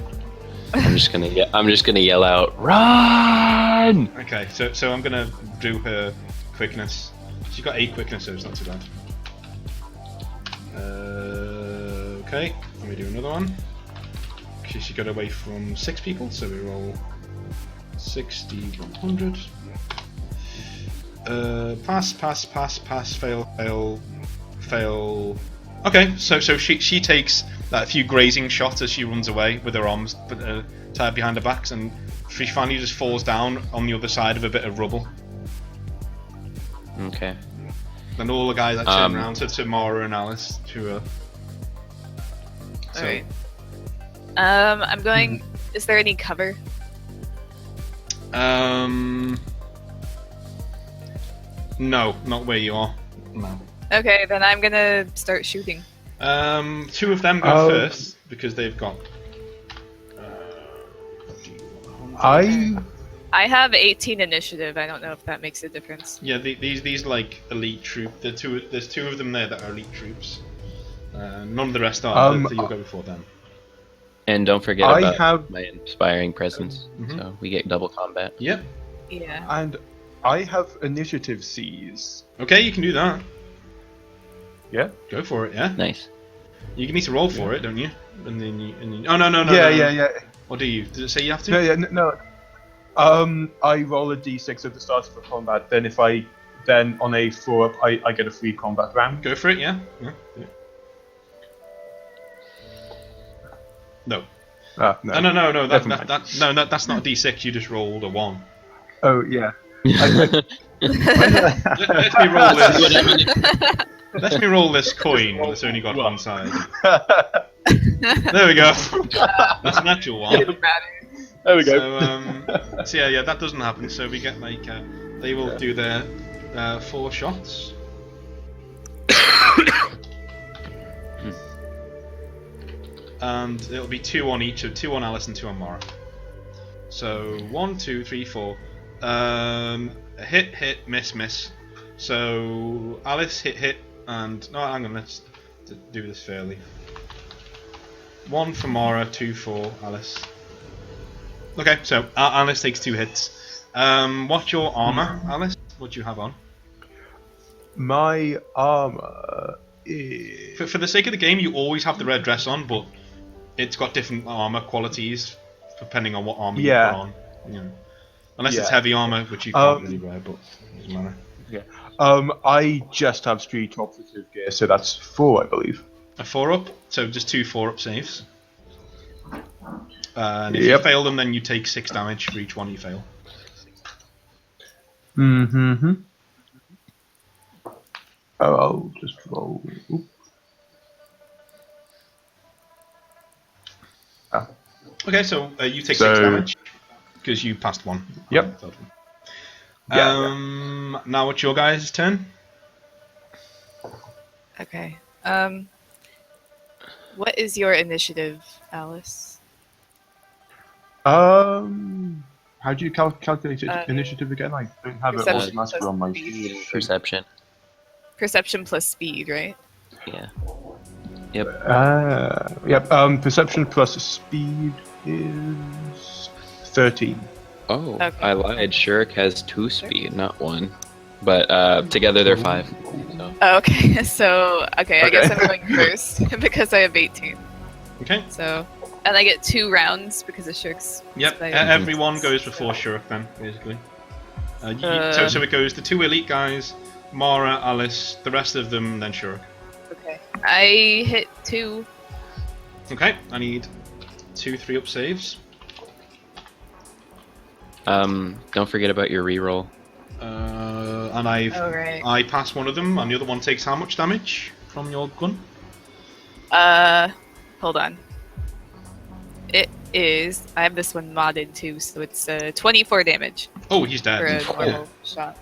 I'm just gonna yell out, "Run!" Okay, so I'm gonna do her quickness. She's got 8 quickness, so it's not too bad. Okay, let me do another one. She got away from 6 people, so we roll 60, 100. Pass, fail. Okay, so she takes a few grazing shots as she runs away with her arms tied behind her backs, and she finally just falls down on the other side of a bit of rubble. Okay. And all the guys that turn around to Mara and Alice to her. Alright. I'm going. Is there any cover? No, not where you are. No. Okay, then I'm gonna start shooting. 2 of them go first because they've got. I have 18 initiative. I don't know if that makes a difference. Yeah, these like elite troop. There's 2 of them there that are elite troops. None of the rest are. So you'll go before them. And don't forget about my inspiring presence, so we get double combat. Yep. Yeah. And I have initiative C's. Okay, you can do that. Yeah. Go for it. Yeah. Nice. You need to roll for it, don't you? And then you. Oh no. Yeah. Or do you? Does it say you have to? Yeah. No. I roll a d6 at the start of a combat. Then if I on a 4-up, I get a free combat round. Go for it. Yeah. No. No. No. Never mind. That's not a d6. You just rolled a 1. Oh yeah. Let me roll this. Let me roll this coin that's only got one side. There we go. That's an actual one. There we go. So yeah, that doesn't happen. So we get like they will do their 4 shots. And it'll be 2 on each, 2 on Alice and 2 on Mara. So 1, 2, 3, 4. Hit, miss. So Alice hit, and no, hang on, let's do this fairly. 1 for Mara, 2 for Alice. Okay, so Alice takes 2 hits. What's your armor, Alice? What do you have on? My armor is... For the sake of the game, you always have the red dress on, but it's got different armor qualities depending on what armor you put on. Yeah. Unless it's heavy armor, which you can't really wear, but it doesn't matter. Yeah. I just have street operative gear, so that's 4, I believe. A 4-up, so just 2 4-up saves. And if you fail them, then you take 6 damage for each one you fail. Mm-hmm. Oh, I'll just roll. Oop. Okay, so you take 6 damage because you passed 1. Yep. Now it's your guys' turn. Okay. What is your initiative, Alice? How do you calculate initiative again? I don't have it Perception automatically on my speed. Perception. Perception plus speed, right? Yeah. Yep. Yep. Perception plus speed is 13. Oh, Okay. I lied. Shirk has 2 speed, not 1. But together they're 5. So. Oh, okay, so I guess I'm going first because I have 18. Okay. So, and I get 2 rounds because of Shirk's. Yep. Everyone goes before Shirk then, basically. So it goes the 2 elite guys, Mara, Alice, the rest of them, then Shirk. Okay. I hit 2. Okay. I need 2 3-up saves. Don't forget about your reroll. And I pass one of them, and the other one takes how much damage from your gun? Hold on. It is. I have this one modded too, so it's 24 damage Oh, he's for dead. a normal shot.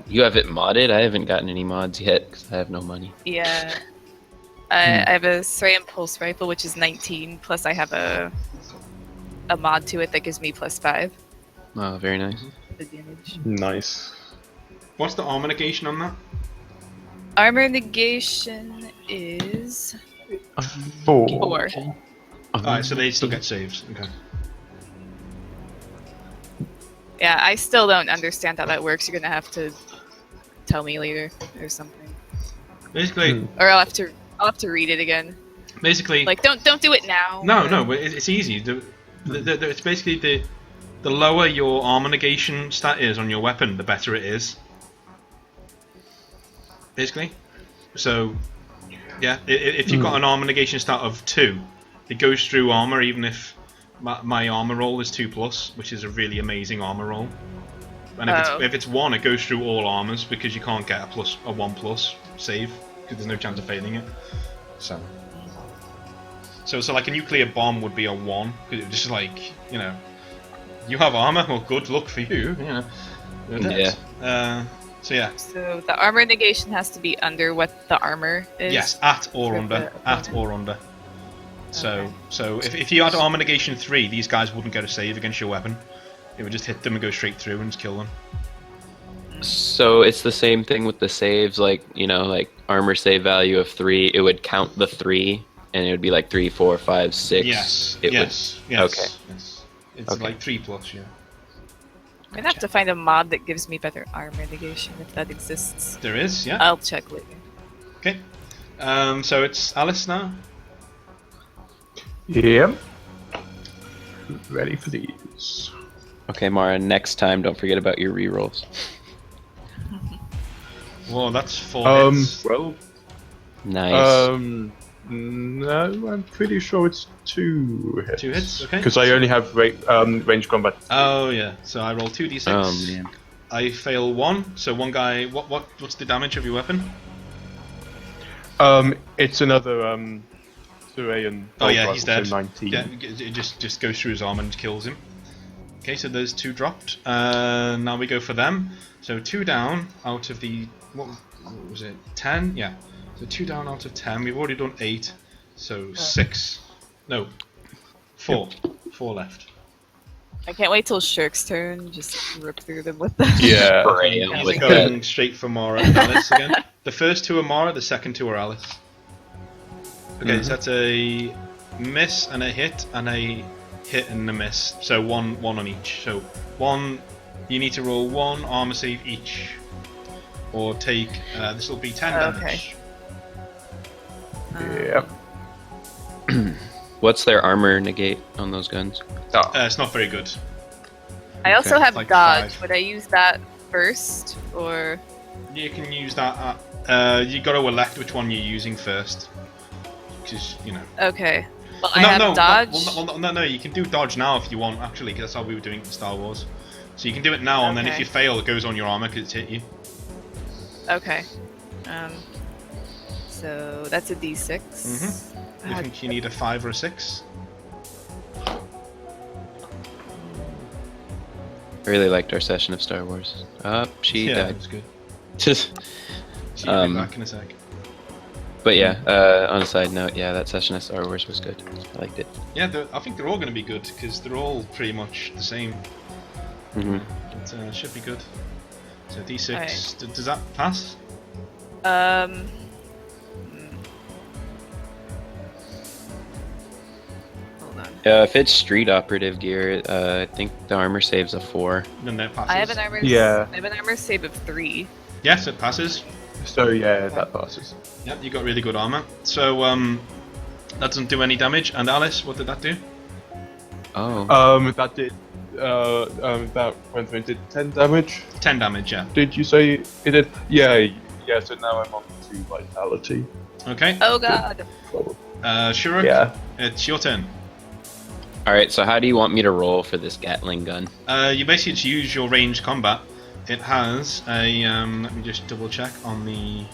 You have it modded? I haven't gotten any mods yet because I have no money. Yeah. I have a Stray Impulse rifle, which is 19, plus I have a mod to it that gives me plus 5 Oh, very nice. advantage. Nice. What's the armor negation on that? Armor negation is 4. 4. Alright, so they still get saves. Okay. Yeah, I still don't understand how that works. You're gonna have to tell me later or something, Basically, or I'll have to read it again. basically, Like, don't do it now. no, but- no, but it's easy. It's basically the lower your armor negation stat is on your weapon, the better it is. Basically, so yeah, if you've got an armor negation stat of 2, it goes through armor even if my armor roll is 2+, which is a really amazing armor roll. And if it's 1, it goes through all armors because you can't get a 1+ save because there's no chance of failing it. So like a nuclear bomb would be a 1 because it's just like, you know, you have armor. Well, good luck for you. You know. Yeah. So yeah. So the armor negation has to be under what the armor is. Yes, at or for under. the At opponent. or under. Okay. So if you had armor negation 3, these guys wouldn't get a save against your weapon. It would just hit them and go straight through and just kill them. So it's the same thing with the saves, like, you know, like armor save value of 3, it would count the 3, and it would be like 3, 4, 5, 6. Yes. It Yes. Okay. Yes. It's Okay. like 3+, yeah. I'm gonna have to find a mod that gives me better armor negation if that exists. There is, yeah. I'll check later. Okay. So it's Alice now. Yep. Ready for these. Okay, Mara, next time don't forget about your rerolls. Whoa, that's 4 hits. Well, Nice. no, I'm pretty sure it's 2 hits. 2 hits, okay. Because I only have range combat. Oh yeah. So I roll 2d6. Oh man. I fail 1. So one guy. What's the damage of your weapon? It's another Surayan. Oh yeah, he's dead. So 19. Yeah, it just goes through his arm and kills him. Okay, so there's 2 dropped. Now we go for them. So 2 down out of the what was it? 10? Yeah. So 2 down out of 10. We've already done 8. So 6. No. 4. 4 left. I can't wait till Shirk's turn. Just rip through them with the. Yeah. Spray him Yeah, with like Going that. straight for Mara and Alice again. The first 2 are Mara, the second 2 are Alice. Okay, so that's a miss and a hit and a hit and a miss. So one on each. So one, you need to roll 1 armor save each, or take. This will be 10 damage. Yep. What's their armor negate on those guns? It's not very good. I also Okay. have Like dodge. 5. Would I use that first or? You can use that. You got to elect which one you're using first, because you know. Okay. Well, I have dodge. No. You can do dodge now if you want. Actually, because that's how we were doing it in Star Wars. So you can do it now, and then if Okay. you fail, it goes on your armor because it's hit you. Okay. So that's a D6. You think you need a 5 or a 6? I really liked our session of Star Wars. She Yeah, died. that's good. Just, She'll be back in a sec. but yeah, on a side note, yeah, that session of Star Wars was good. I liked it. Yeah, I think they're all going to be good because they're all pretty much the same. Hmm. It should be good. So D6. Alright. Does that pass? Hold on. If it's street operative gear, I think the armor saves a 4. Then that passes. I have an armor. Yeah. I have an armor save of 3. Yes, it passes. So yeah, that passes. Yep, you got really good armor. So that doesn't do any damage. And Alice, what did that do? Oh. That did. That went through and did 10 damage. 10 damage. Yeah. Did you say it did? Yeah. Yeah. So now I'm on 2 vitality. Okay. Oh god. Shuruk, Yeah. it's your turn. Alright, so how do you want me to roll for this Gatling gun? You basically just use your ranged combat. It has a, let me just double check on the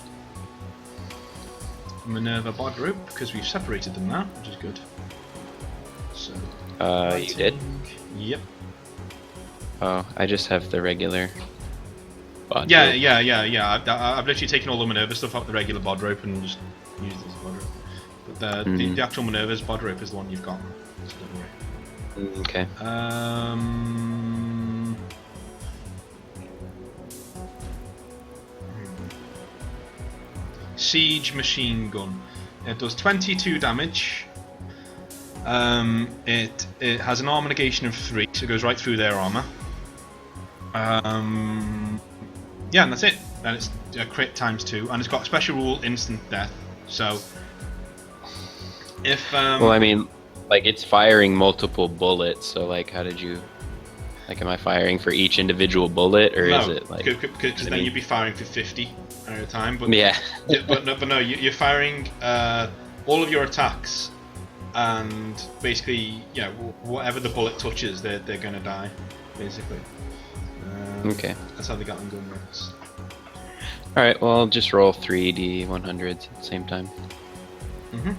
Minerva bod rope, because we've separated them now, which is good. So, You did? Yep. Oh, I just have the regular. Bod Yeah. rope. I've literally taken all the Minerva stuff off the regular bod rope and just used this bod rope. But the actual Minerva's bod rope is the one you've got. So don't worry. Okay. Siege machine gun. It does 22 damage. It has an armor negation of 3, so it goes right through their armor. Yeah, and that's it. then it's a crit ×2, and it's got a special rule instant death. So if Well, I mean, like it's firing multiple bullets. So like, how did you? Like, am I firing for each individual bullet, or is it like? because then you'd be firing for 50 at a time. But Yeah. but no, you're firing all of your attacks, and basically, whatever the bullet touches, they're gonna die, basically. Okay. That's how the Gatling gun works. All right. Well, I'll just roll 3d100s at the same time. Mhm.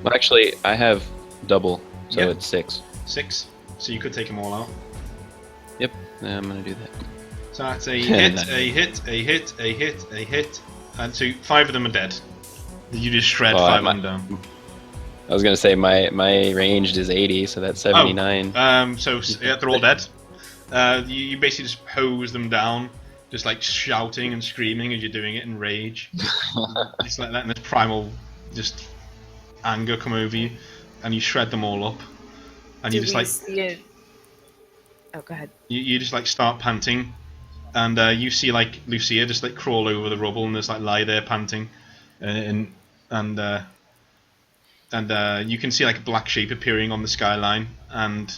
Well, actually, I have double, so Yeah. it's 6. 6, so you could take them all out. Yep. Yeah, I'm gonna do that. So that's a hit, a hit, a hit, a hit, a hit, and so 5 of them are dead. You just shred Oh, 5 of them down. I was gonna say my ranged is 80, so that's 79. So they're all dead. You basically just hose them down, just like shouting and screaming as you're doing it in rage. Just like letting this primal just anger come over you, and you shred them all up. And you Do just we like see it? Oh, go ahead. you just like start panting, and you see like Lucia just like crawl over the rubble and just like lie there panting, and you can see like a black shape appearing on the skyline, and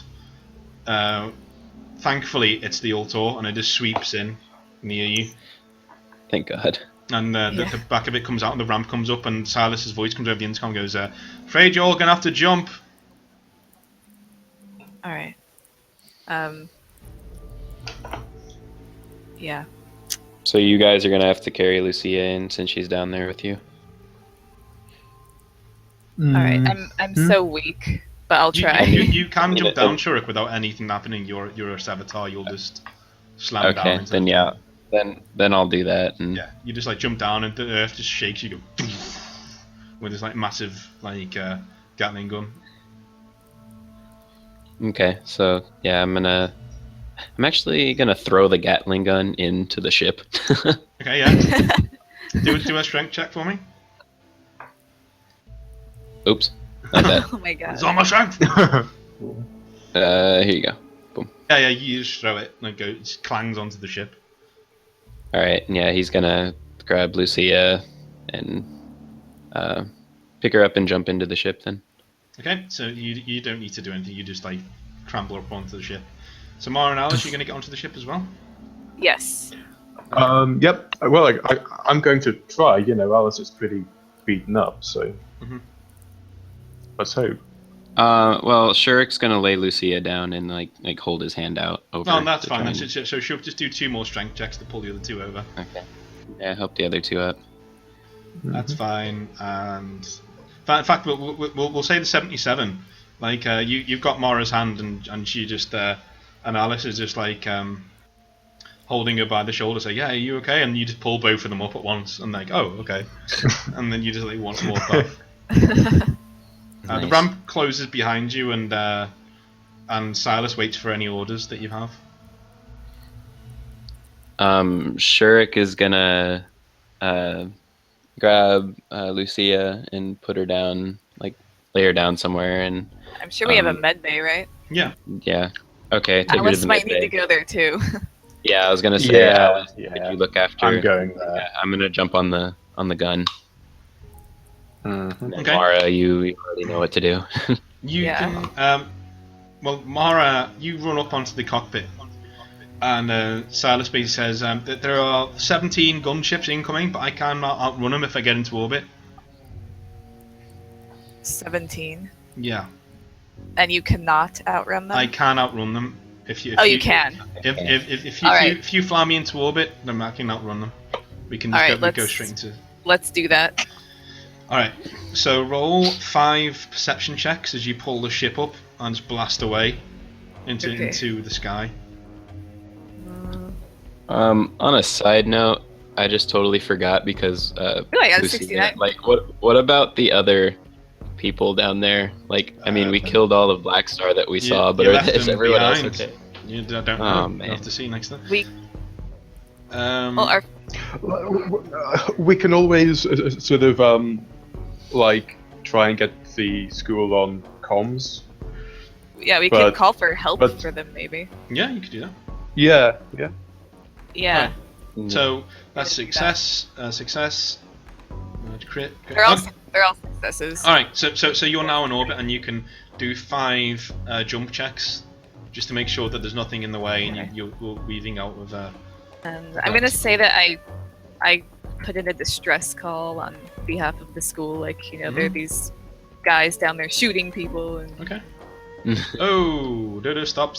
thankfully it's the Ultor, and it just sweeps in near you, Thank God. and the back of it comes out and the ramp comes up, and Silas's voice comes over the intercom and goes, "Afraid you're all gonna have to jump." All right. Yeah. So you guys are gonna have to carry Lucia in since she's down there with you. All right. I'm so weak, but I'll try. You can mean, jump down, Shuruk, without anything happening. You're a Savitar. You'll just slam down. Okay. Into Then the yeah. Then I'll do that. And Yeah, you just like jump down and the earth just shakes. You go with this like massive like Gatling gun. Okay. So yeah, I'm actually gonna throw the Gatling gun into the ship. Okay, yeah. do a strength check for me. Oops. Not that. Oh my god. It's on my strength. Here you go. Boom. Yeah, you just throw it and it just clangs onto the ship. All right. Yeah, he's gonna grab Lucia and pick her up and jump into the ship. Then. Okay, so you don't need to do anything. You just like cramble up onto the ship. So Mara and Alice, you're gonna get onto the ship as well. Yes. Yep. Well, I'm going to try. Alice is pretty beaten up, so let's hope. Well, Shurik's gonna lay Lucia down and like hold his hand out over. No, that's to fine. try Then. and- So she'll just do 2 more strength checks to pull the other 2 over. Okay. Yeah, help the other 2 up. That's fine. And in fact, we'll say the 77. Like you've got Mara's hand, and she just and Alice is just like holding her by the shoulder, say, "Yeah, are you okay?" And you just pull both of them up at once, and like, "Oh, okay." And then you just like walk off. The Nice. ramp closes behind you, and Silas waits for any orders that you have. Shurik is gonna grab Lucia and put her down, like lay her down somewhere, and I'm sure we have a med bay, right? Yeah. yeah. Okay, take her to Alice the might med need to bay. go there too. Yeah, I was gonna say, Alice, yeah. could you look after? I'm going there. Yeah, I'm gonna jump on the gun. Mhm. And then Okay. Mara, you already know what to do. You Yeah. can. Well, Mara, you run up onto the cockpit, and Silas basically says that there are 17 gunships incoming, but I cannot outrun them if I get into orbit. 17. Yeah, And you cannot outrun them? I can outrun them. If you can. If you fly me into orbit, then I can outrun them. We can just Alright, go let's- straight into. Let's do that. Alright, so roll 5 perception checks as you pull the ship up and just blast away into Okay. into the sky. On a side note, I just totally forgot because Really, I got Lucia, 69. like what about the other people down there? Like, I mean, we killed all of Black Star that we saw, but you are, left is them everyone behind. else okay? You don't know. Oh, You'll man. have to see next time. We Um, well, We can always sort of like try and get the school on comms. we but- could call for help but- for them maybe. yeah, you could do that. Yeah. Yeah. So That's success. Success. Crit. They're all successes. All right. So you're now in orbit, and you can do 5 jump checks, just to make sure that there's nothing in the way, and you're weaving out of. And I'm gonna say that I put in a distress call on behalf of the school. Like, you know, there are these guys down there shooting people. And... Okay. Oh, stop!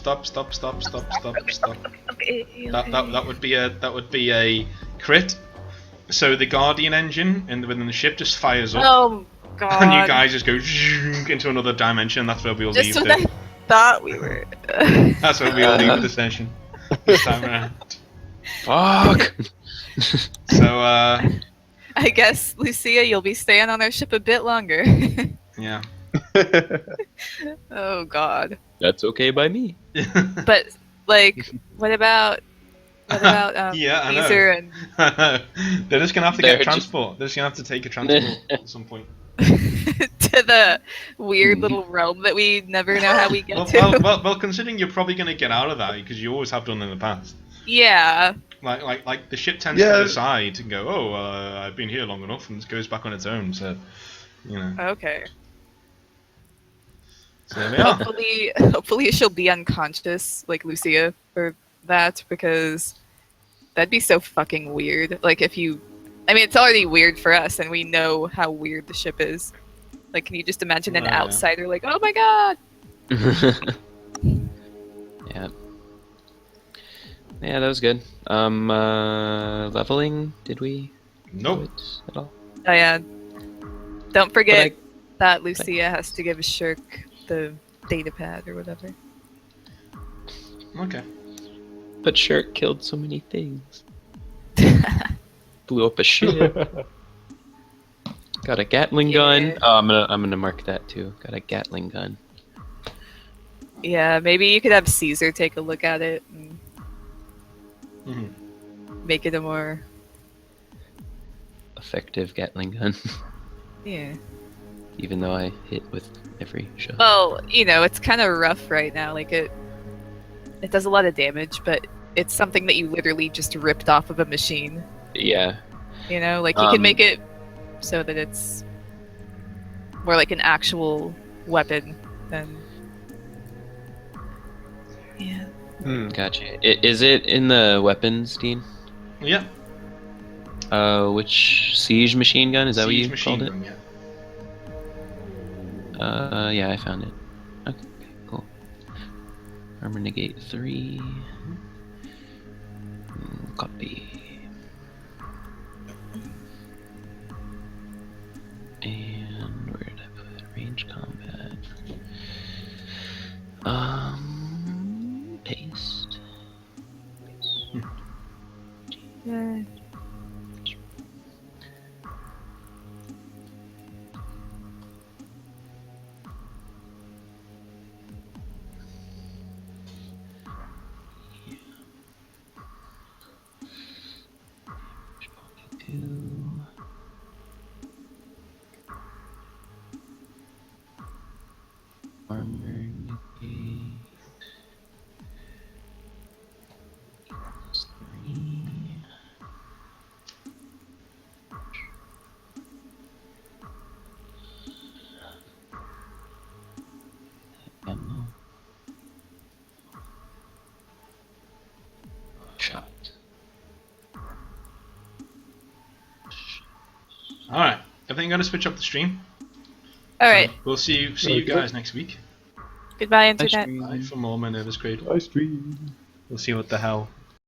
Okay. That would be a crit. So the Guardian engine within the ship just fires up. Oh god! And you guys just go into another dimension. That's where we'll leave. Just when I thought we were. That's where we'll leave the session this time around. Fuck. So I guess Lucia, you'll be staying on our ship a bit longer. yeah. Oh god. That's okay by me. But like, what about yeah, I know. Caesar and I know. They're just gonna have to get They're transport. They're just gonna have to take a transport at some point. to the weird little realm that we never know how we get to? Well, considering you're probably gonna get out of that because you always have done in the past. Yeah. Like the ship tends to decide and go, oh, I've been here long enough, and it goes back on its own. So, you know. Okay. So there we are. Hopefully she'll be unconscious, like Lucia, for that, because that'd be so fucking weird. Like if you, I mean, it's already weird for us, and we know how weird the ship is. Like, can you just imagine an outsider like, oh my god? Yeah. Yeah, that was good. Leveling, did we Nope. do it at all? Oh yeah. Don't forget that Lucia has to give Shirk the data pad or whatever. Okay. But Shirk killed so many things. Blew up a ship. Got a Gatling gun. Oh, I'm gonna mark that too. Got a Gatling gun. Yeah, maybe you could have Caesar take a look at it and make it a more Effective Gatling gun. yeah. Even though I hit with every shot. Well, you know, it's kind of rough right now. Like it does a lot of damage, but it's something that you literally just ripped off of a machine. Yeah. You know, like you can make it so that it's more like an actual weapon than. Yeah. Gotcha. Is it in the weapons, Dean? Yeah. Which siege machine gun? Is that what you called it? Gun, yeah. Yeah, I found it. Okay, cool. Armor negate 3. Copy. And where did I put it? Range combat. Paste. Yeah. Armor negate. Equals 3. Ammo. Shot. All right. I think I'm gonna switch up the stream. All right. We'll see you guys next week. Goodbye, internet. Bye for more Minerva's Cradle. Nice dream. We'll see what the hell